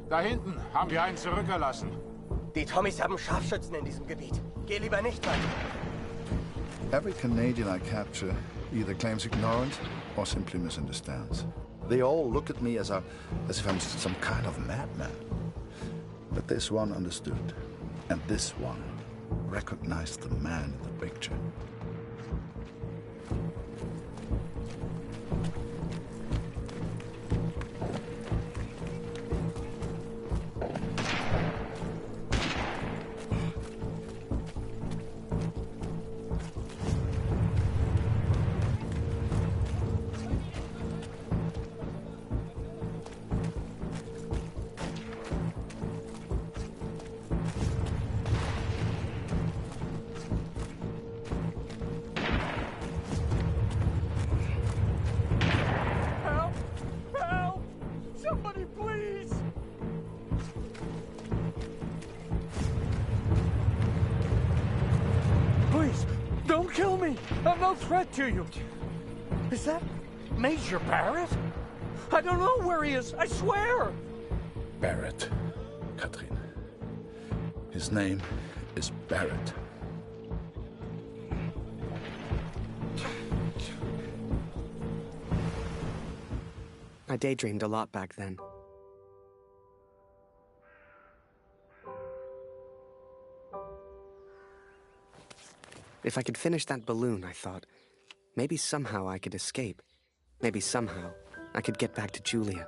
Da hinten haben wir einen zurückgelassen. Die Tommys haben Scharfschützen in diesem Gebiet. Geh lieber nicht weiter. Every Canadian I capture either claims ignorance or simply misunderstands. They all look at me as if I'm some kind of madman. But this one understood, and this one recognized the man in the picture. Don't kill me! I'm no threat to you! Is that Major Barrett? I don't know where he is, I swear! Barrett, Catherine. His name is Barrett. I daydreamed a lot back then. If I could finish that balloon, I thought, maybe somehow I could escape. Maybe somehow I could get back to Julia.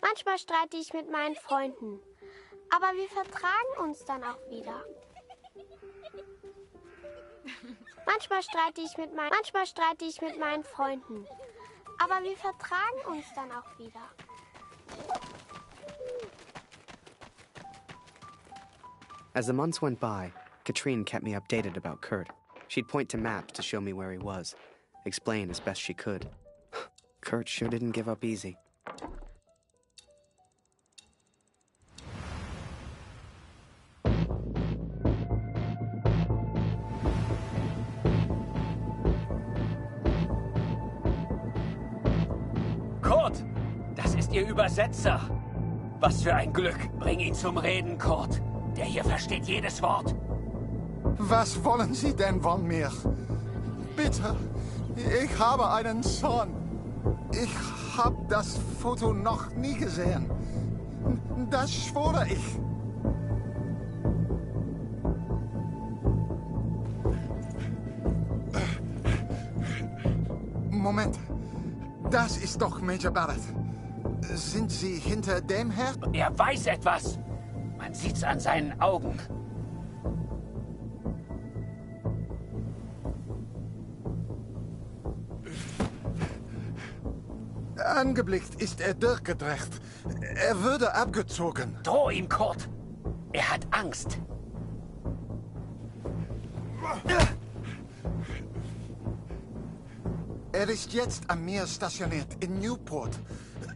Manchmal streite ich mit meinen Freunden, aber wir vertragen uns dann auch wieder. Manchmal streite ich mit meinen Freunden, aber wir vertragen uns dann auch wieder. As the months went by, Katrine kept me updated about Kurt. She'd point to maps to show me where he was, explain as best she could. Kurt sure didn't give up easy. Kurt, das ist Ihr Übersetzer. Was für ein Glück. Bring ihn zum Reden, Kurt. Der hier versteht jedes Wort. Was wollen Sie denn von mir? Bitte, ich habe einen Sohn. Ich habe das Foto noch nie gesehen. Das schwöre ich. Moment, das ist doch Major Barrett. Sind Sie hinter dem her? Er weiß etwas. Man sieht's an seinen Augen. Angeblickt ist er durchgedreht. Er würde abgezogen. Droh ihm, Kurt. Er hat Angst. Er ist jetzt am Meer stationiert, in Newport.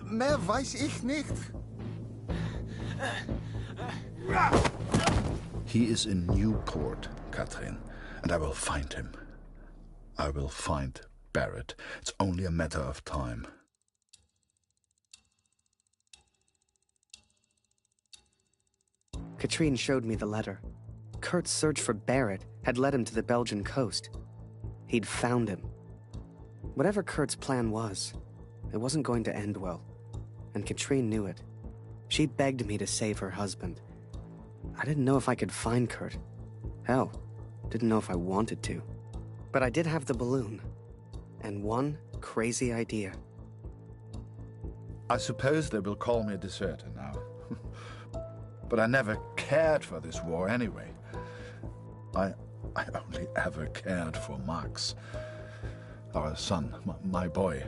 Mehr weiß ich nicht. He is in Newport, Katrin, and I will find him. I will find Barrett. It's only a matter of time. Katrine showed me the letter. Kurt's search for Barrett had led him to the Belgian coast. He'd found him. Whatever Kurt's plan was, it wasn't going to end well. And Katrine knew it. She begged me to save her husband. I didn't know if I could find Kurt. Hell, didn't know if I wanted to. But I did have the balloon. And one crazy idea. I suppose they will call me a deserter now. But I never cared for this war anyway. I only ever cared for Max. Our son, my boy.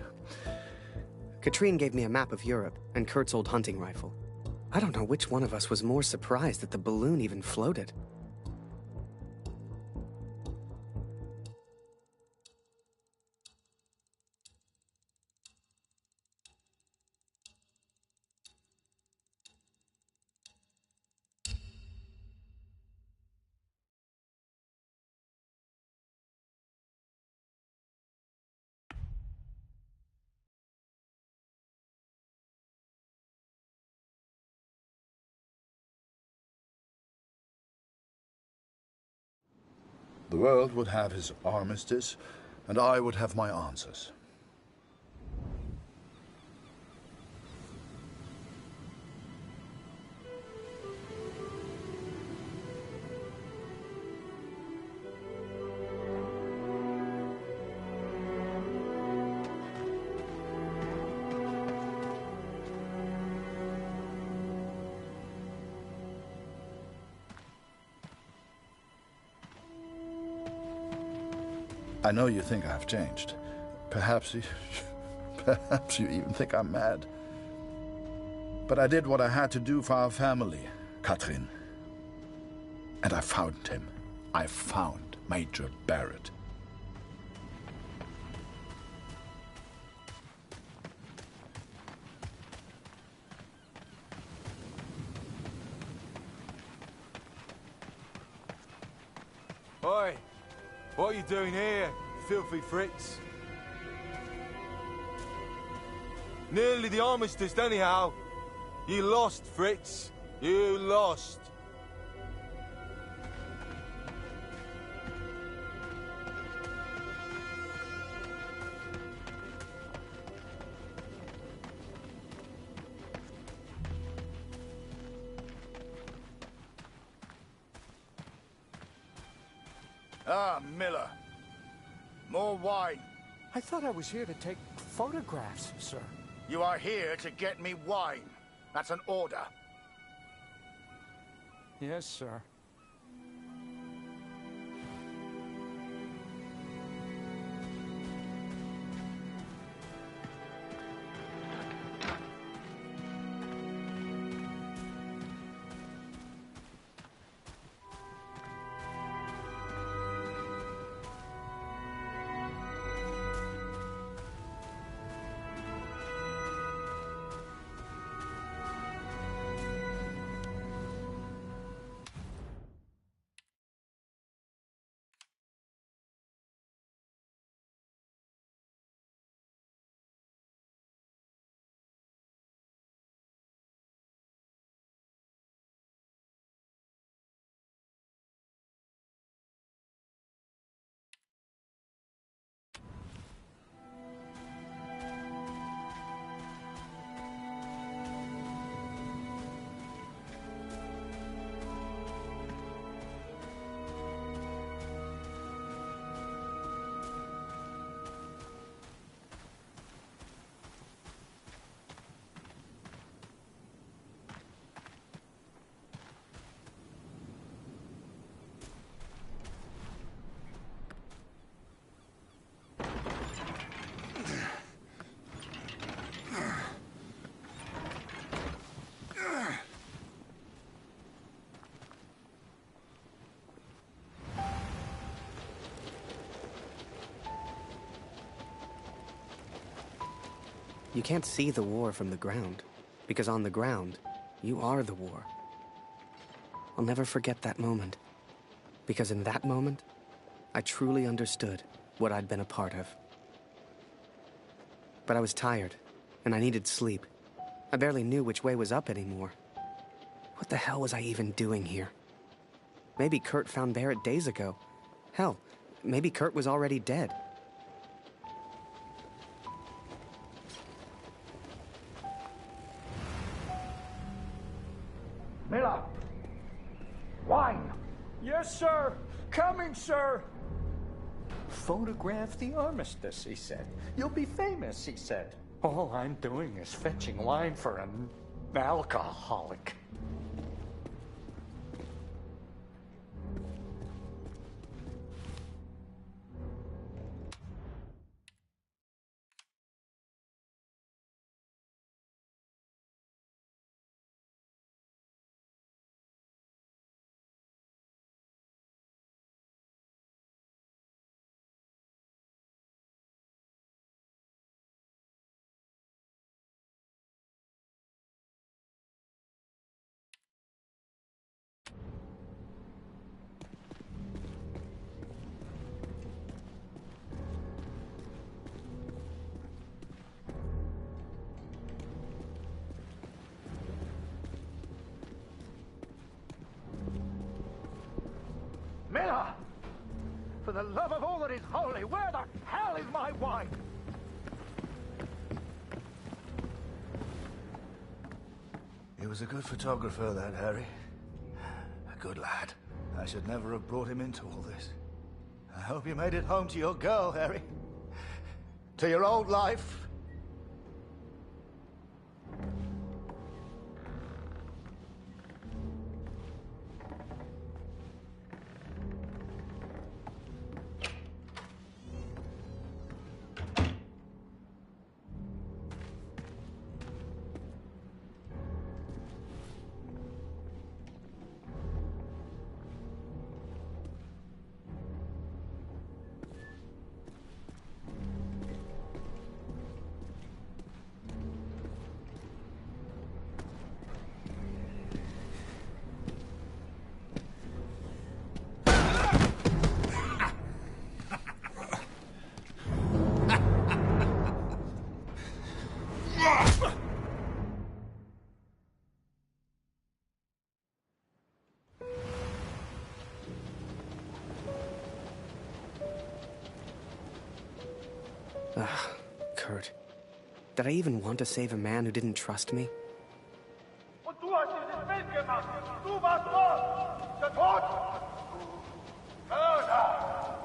Katrine gave me a map of Europe and Kurt's old hunting rifle. I don't know which one of us was more surprised that the balloon even floated. The world would have his armistice, and I would have my answers. I know you think I've changed. Perhaps you even think I'm mad. But I did what I had to do for our family, Katrin. And I found him. I found Major Barrett. Oi! What are you doing here, filthy Fritz? Nearly the armistice, anyhow. You lost, Fritz. You lost. Ah, Miller. More wine. I thought I was here to take photographs, sir. You are here to get me wine. That's an order. Yes, sir. You can't see the war from the ground, because on the ground, you are the war. I'll never forget that moment, because in that moment, I truly understood what I'd been a part of. But I was tired, and I needed sleep. I barely knew which way was up anymore. What the hell was I even doing here? Maybe Kurt found Barrett days ago. Hell, maybe Kurt was already dead. Miller! Wine! Yes, sir. Coming, sir. Photograph the armistice, he said. You'll be famous, he said. All I'm doing is fetching wine for an alcoholic. Miller! For the love of all that is holy, where the hell is my wine? He was a good photographer, that Harry. A good lad. I should never have brought him into all this. I hope you made it home to your girl, Harry. To your old life. Kurt. Did I even want to save a man who didn't trust me? Und du hast dieses Bild gemacht. Du warst dort. Der Tod. Mörder.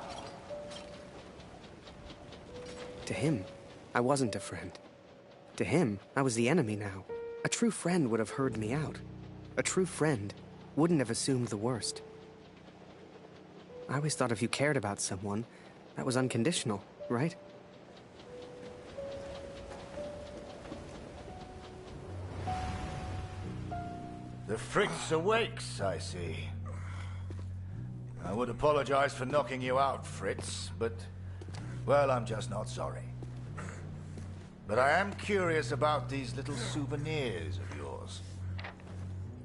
To him, I wasn't a friend. To him, I was the enemy now. A true friend would have heard me out. A true friend wouldn't have assumed the worst. I always thought if you cared about someone, that was unconditional, right? The Fritz awakes, I see. I would apologize for knocking you out, Fritz, but, well, I'm just not sorry. But I am curious about these little souvenirs of yours.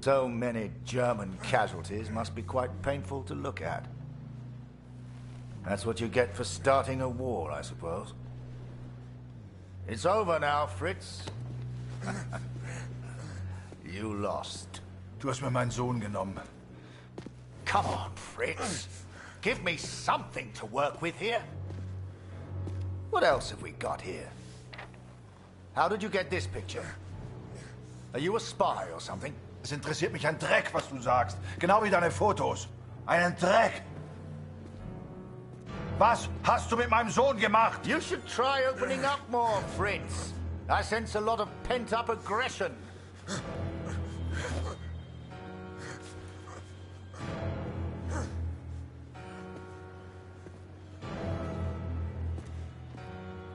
So many German casualties must be quite painful to look at. That's what you get for starting a war, I suppose. It's over now, Fritz. You lost. Du hast mir meinen Sohn genommen. Come on, Fritz. Give me something to work with here. What else have we got here? How did you get this picture? Are you a spy or something? Es interessiert mich ein Dreck, was du sagst. Genau wie deine Fotos. Einen Dreck. Was hast du mit meinem Sohn gemacht? You should try opening up more, Fritz. I sense a lot of pent-up aggression.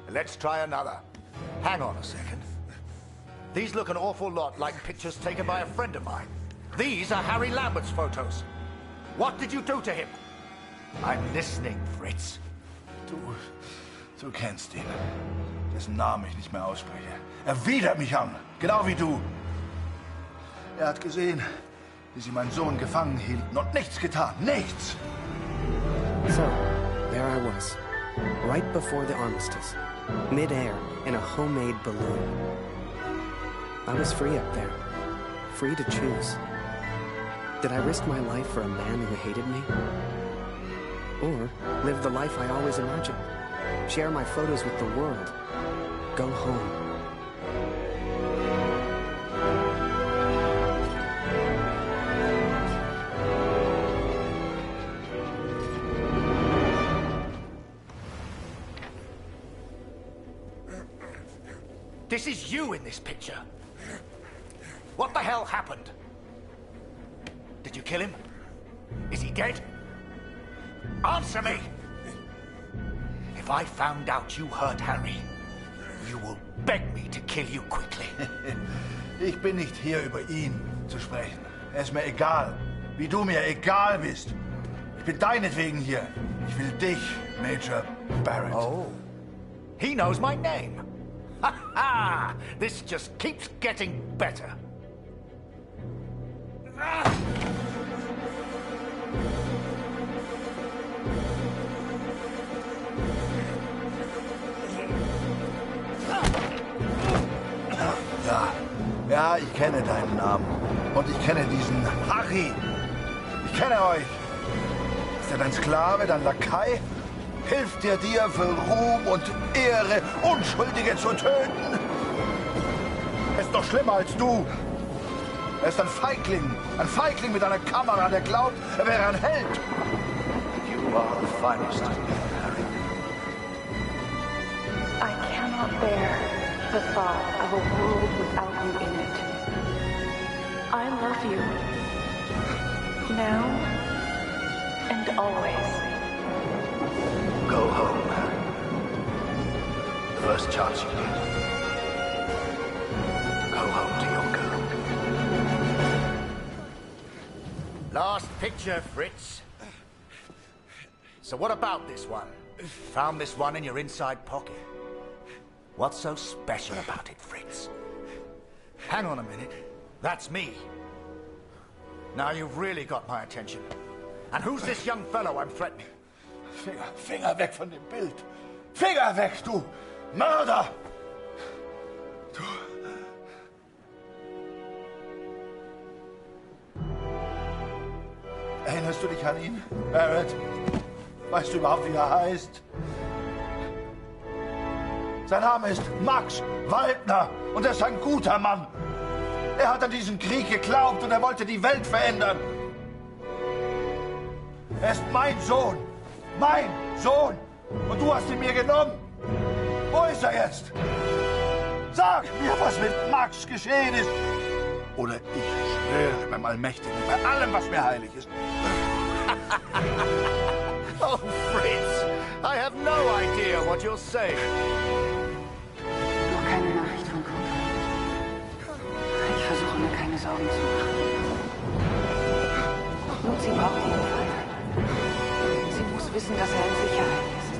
Let's try another. Hang on a second. These look an awful lot like pictures taken by a friend of mine. These are Harry Lambert's photos. What did you do to him? I'm listening, Fritz. Du kennst ihn, dessen Namen ich nicht mehr ausspreche. Er widert mich an, genau wie du. Er hat gesehen, wie sie meinen Sohn gefangen hielten und nichts getan, nichts. So, there I was, right before the armistice, mid-air in a homemade balloon. I was free up there, free to choose. Did I risk my life for a man who hated me? Or live the life I always imagined? Share my photos with the world? Go home? This is you in this picture. What the hell happened? Did you kill him? Is he dead? Answer me! If I found out you hurt Harry, you will beg me to kill you quickly. Ich bin nicht hier, über ihn zu sprechen. Er ist mir egal, wie du mir egal bist. Ich bin deinetwegen hier. Ich will dich, Major Barrett. Oh, he knows my name. Ha ha! This just keeps getting better. Ja, ich kenne deinen Namen. Und ich kenne diesen Harry. Ich kenne euch. Ist er dein Sklave, dein Lakai? Hilft er dir für Ruhm und Ehre, Unschuldige zu töten? Er ist doch schlimmer als du. Er ist ein Feigling mit einer Kamera, der glaubt, er wäre ein Held. You are the finest, Harry. I cannot bear the thought of a world without you in it. I love you. Now and always. Go home, Harry. The first chance you get. Go home to your girl. Last picture, Fritz. So what about this one? Found this one in your inside pocket. What's so special about it, Fritz? Hang on a minute. That's me. Now you've really got my attention. And who's this young fellow I'm threatening? Finger weg von dem Bild. Finger weg, du Mörder! Du... Erinnerst du dich an ihn, Barrett? Weißt du überhaupt, wie er heißt? Sein Name ist Max Waldner und er ist ein guter Mann. Er hat an diesen Krieg geglaubt und er wollte die Welt verändern. Er ist mein Sohn. Mein Sohn. Und du hast ihn mir genommen. Wo ist er jetzt? Sag mir, was mit Max geschehen ist. Oder ich schwöre beim Allmächtigen, bei allem, was mir heilig ist. Oh, Fritz, I have no idea what you're saying. Noch keine Nachricht von Kurt. Ich versuche mir keine Sorgen zu machen. Lucy braucht ihre Freiheit. Sie muss wissen, dass er in Sicherheit ist.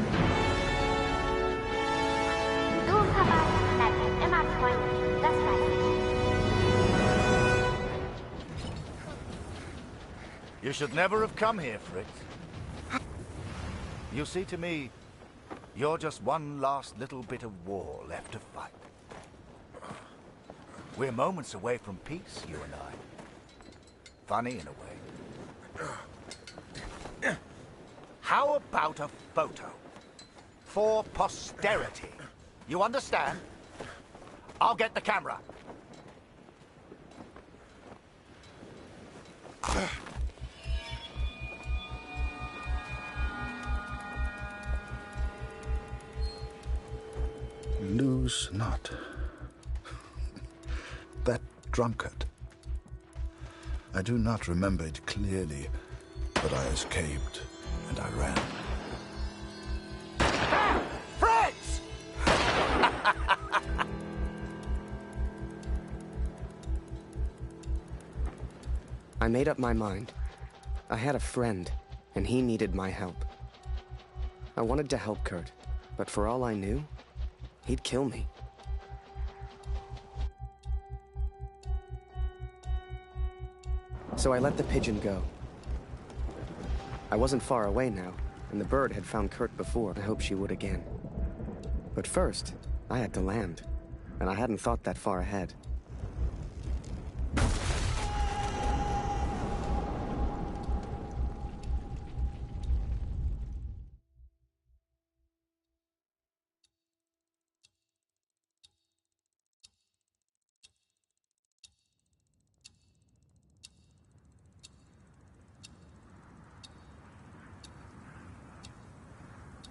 Du und Papa bleiben immer freundlich, das weiß ich. You should never have come here, Fritz. You see, to me, you're just one last little bit of war left to fight. We're moments away from peace, you and I. Funny in a way. How about a photo? For posterity. You understand? I'll get the camera. Lose not. That drunkard. I do not remember it clearly, but I escaped and I ran. Fritz! I made up my mind. I had a friend, and he needed my help. I wanted to help Kurt, But for all I knew, he'd kill me. So I let the pigeon go. I wasn't far away now, and the bird had found Kurt before. I hoped she would again. But first, I had to land, and I hadn't thought that far ahead.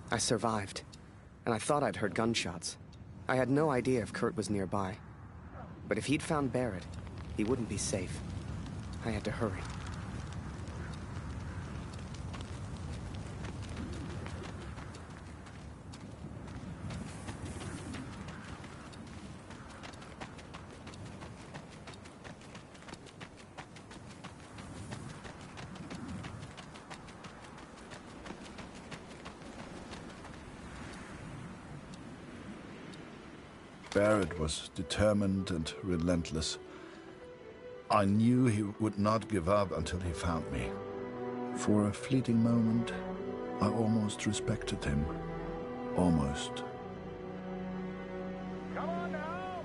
I survived, and I thought I'd heard gunshots. I had no idea if Kurt was nearby. But if he'd found Barrett, he wouldn't be safe. I had to hurry. Barrett was determined and relentless. I knew he would not give up until he found me. For a fleeting moment, I almost respected him. Almost. Come on now,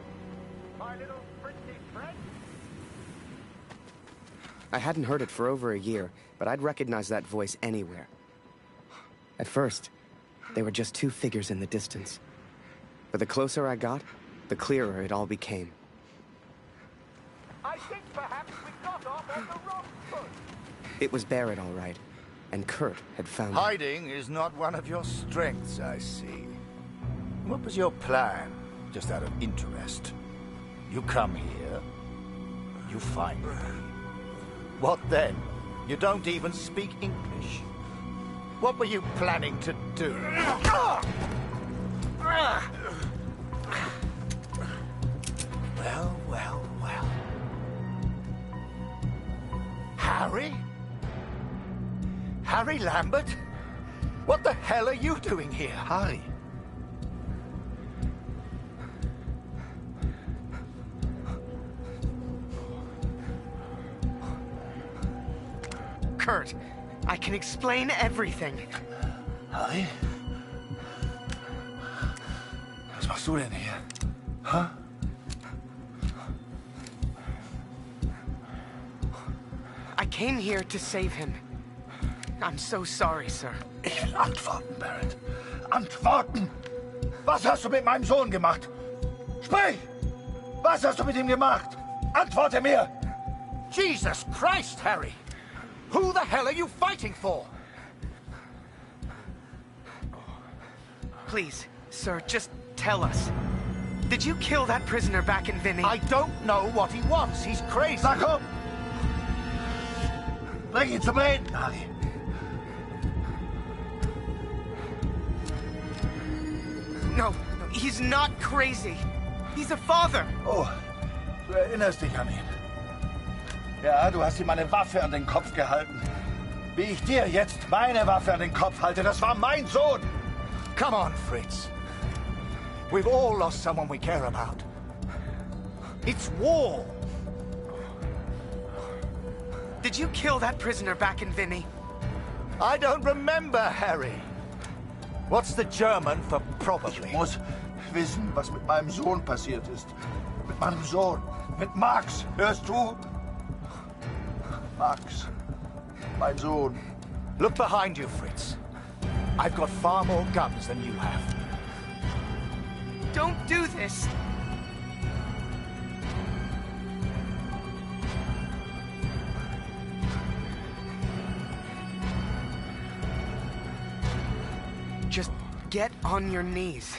my little pretty friend. I hadn't heard it for over a year, but I'd recognize that voice anywhere. At first, they were just two figures in the distance. But the closer I got, the clearer it all became. I think perhaps we got off on the wrong foot. It was Barrett, all right, and Kurt had found me. Hiding is not one of your strengths, I see. What was your plan, just out of interest? You come here, you find me. What then? You don't even speak English. What were you planning to do? Well, well, well. Harry? Harry Lambert? What the hell are you doing here, Harry? Kurt, I can explain everything. Harry? Was machst du denn hier? Huh? I came here to save him. I'm so sorry, sir. Ich will antworten, Barrett. Antworten! Was hast du mit meinem Sohn gemacht? Sprich! Was hast du mit ihm gemacht? Antworte mir! Jesus Christ, Harry! Who the hell are you fighting for? Please, sir, just tell us. Did you kill that prisoner back in Vinny? I don't know what he wants. He's crazy. Na komm! Bring ihn zum Reden, Harry. No, he's not crazy. He's a father. Oh, du erinnerst dich an ihn. Ja, du hast ihm eine Waffe an den Kopf gehalten. Wie ich dir jetzt meine Waffe an den Kopf halte, das war mein Sohn. Come on, Fritz. We've all lost someone we care about. It's war. Did you kill that prisoner back in Vinny? I don't remember, Harry. What's the German for probably? Ich muss wissen, was mit meinem Sohn passiert ist. Mit meinem Sohn. Mit Max. Hörst du? Max. Mein Sohn. Look behind you, Fritz. I've got far more guns than you have. Don't do this! Just get on your knees.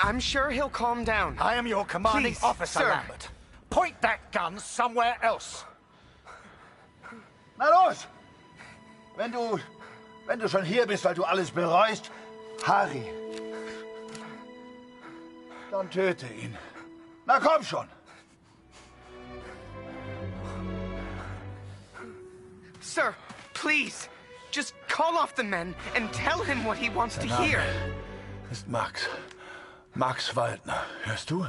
I'm sure he'll calm down. I am your commanding Please, officer, sir. Lambert. Point that gun somewhere else. Na los! Wenn du schon hier bist, weil du alles bereust, Harry, dann töte ihn. Na komm schon! Sir, please, just call off the men and tell him what he wants to hear. ist Max. Max Waldner. Hörst du?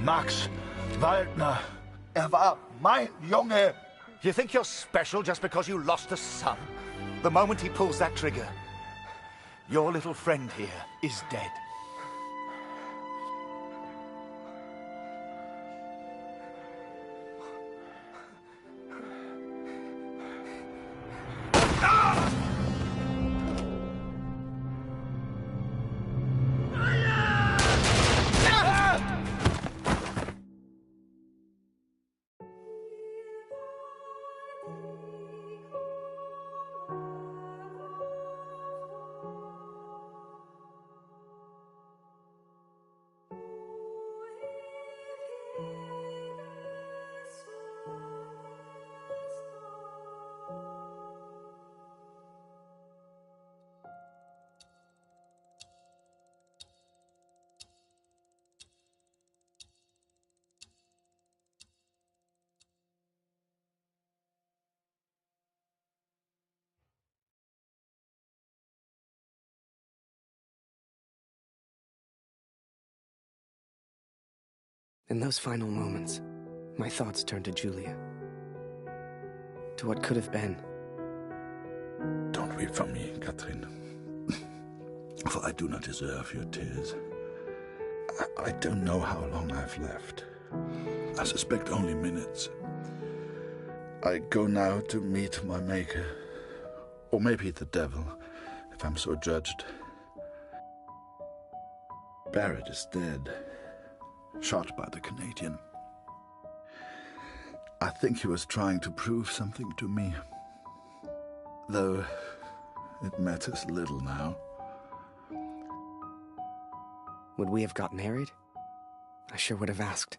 Max Waldner. Er war mein Junge. You think you're special just because you lost a son? The moment he pulls that trigger, your little friend here is dead. In those final moments, my thoughts turned to Julia. To what could have been. Don't weep for me, Katrin. For I do not deserve your tears. I don't know how long I've left. I suspect only minutes. I go now to meet my maker. Or maybe the devil, if I'm so judged. Barrett is dead. Shot by the Canadian. I think he was trying to prove something to me. Though it matters little now. Would we have got married? I sure would have asked.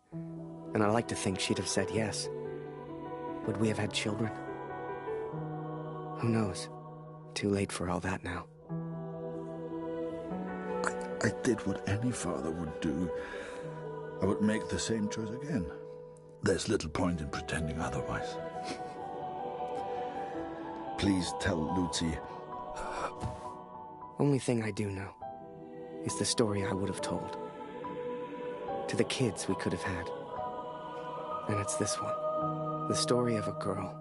And I like to think she'd have said yes. Would we have had children? Who knows? Too late for all that now. I did what any father would do. I would make the same choice again. There's little point in pretending otherwise. Please tell Lucy. Only thing I do know is the story I would have told. To the kids we could have had. And it's this one. The story of a girl.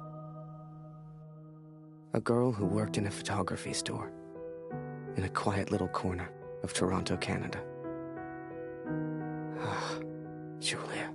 A girl who worked in a photography store. In a quiet little corner of Toronto, Canada. Ah, Julia.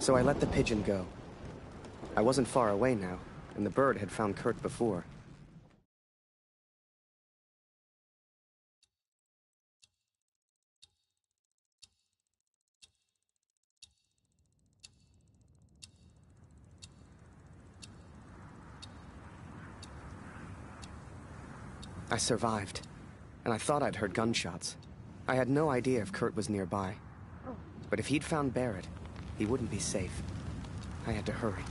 So I let the pigeon go. I wasn't far away now, and the bird had found Kurt before. I survived, and I thought I'd heard gunshots. I had no idea if Kurt was nearby. But if he'd found Barrett, he wouldn't be safe. I had to hurry.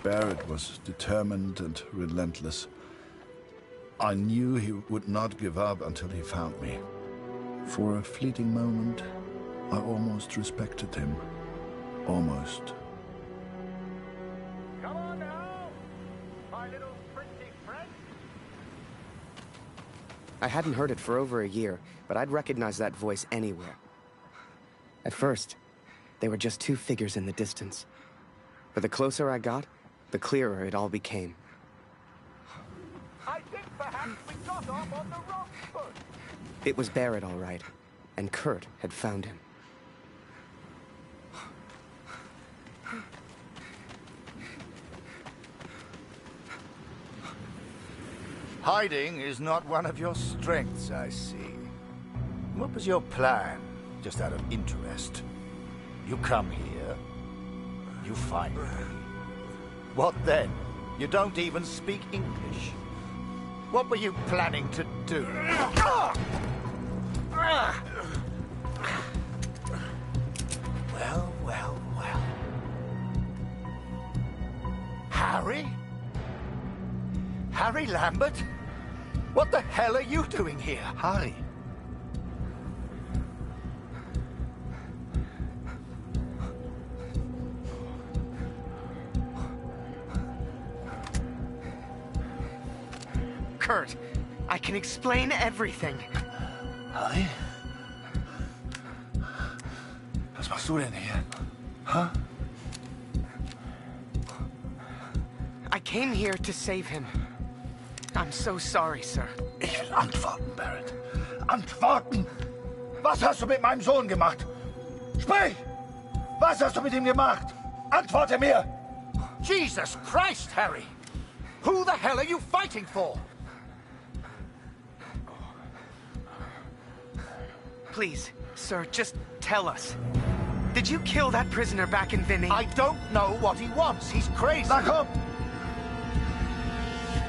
Barrett was determined and relentless. I knew he would not give up until he found me. For a fleeting moment, I almost respected him. Almost. Come on now, my little pretty friend. I hadn't heard it for over a year, but I'd recognize that voice anywhere. At first, they were just two figures in the distance. But the closer I got, the clearer it all became. I think perhaps we got off on the wrong foot. It was Barrett, all right, and Kurt had found him. Hiding is not one of your strengths, I see. What was your plan, just out of interest? You come here, you find me. What then? You don't even speak English. What were you planning to do? Well, well, well. Harry? Harry Lambert? What the hell are you doing here? Harry. Kurt, I can explain everything. Harry? Was machst du denn hier? Huh? I came here to save him. I'm so sorry, sir. Ich will antworten, Barrett. Antworten! Was hast du mit meinem Sohn gemacht? Sprich! Was hast du mit ihm gemacht? Antworte mir! Jesus Christ, Harry! Who the hell are you fighting for? Please, sir, just tell us. Did you kill that prisoner back in Vinny? I don't know what he wants. He's crazy. Na komm!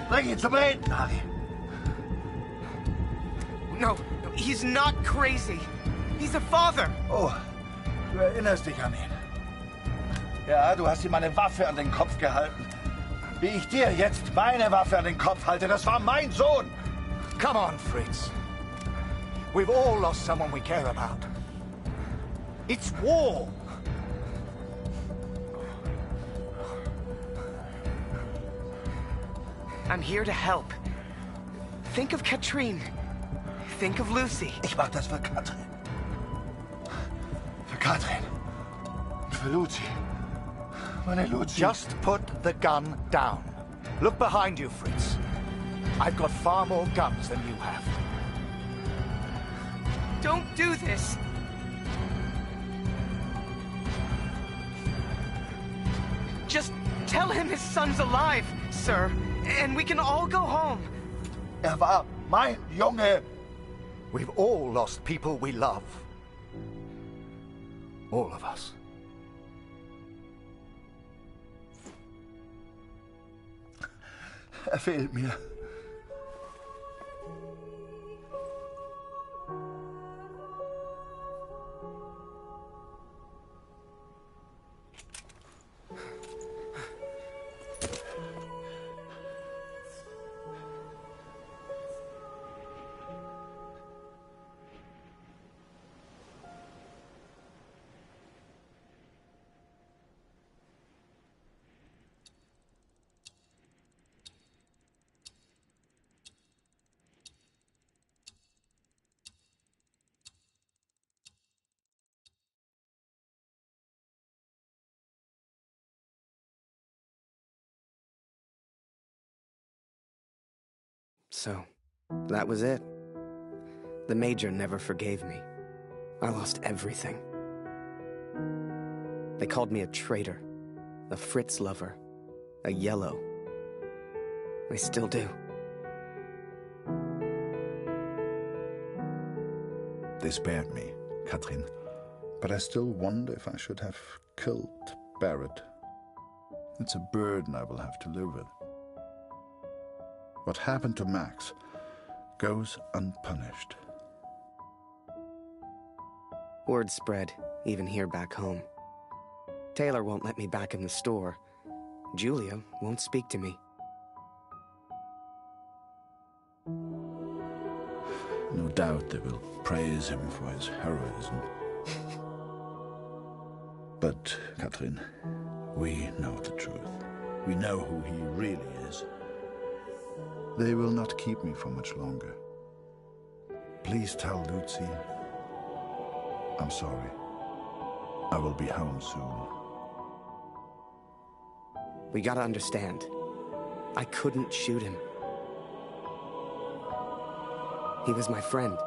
Bring ihn zum Reden, Harry. No, he's not crazy. He's a father. Oh, du erinnerst dich an ihn. Ja, du hast ihm eine Waffe an den Kopf gehalten. Wie ich dir jetzt meine Waffe an den Kopf halte, das war mein Sohn. Come on, Fritz. We've all lost someone we care about. It's war. I'm here to help. Think of Katrine. Think of Lucy. Ich mach das für Katrin. Für Katrin. Und für Lucy. Meine Lucy. Just put the gun down. Look behind you, Fritz. I've got far more guns than you have. Don't do this. Just tell him his son's alive, sir, and we can all go home. War mein Junge. We've all lost people we love. All of us. Fehlt mir. So, that was it. The Major never forgave me. I lost everything. They called me a traitor, a Fritz lover, a yellow. They still do. They spared me, Katrin, but I still wonder if I should have killed Barrett. It's a burden I will have to live with. What happened to Max goes unpunished. Word spread, even here back home. Taylor won't let me back in the store. Julia won't speak to me. No doubt they will praise him for his heroism. But, Katrin, we know the truth. We know who he really is. They will not keep me for much longer. Please tell Lucy I'm sorry. I will be home soon. We gotta understand. I couldn't shoot him. He was my friend.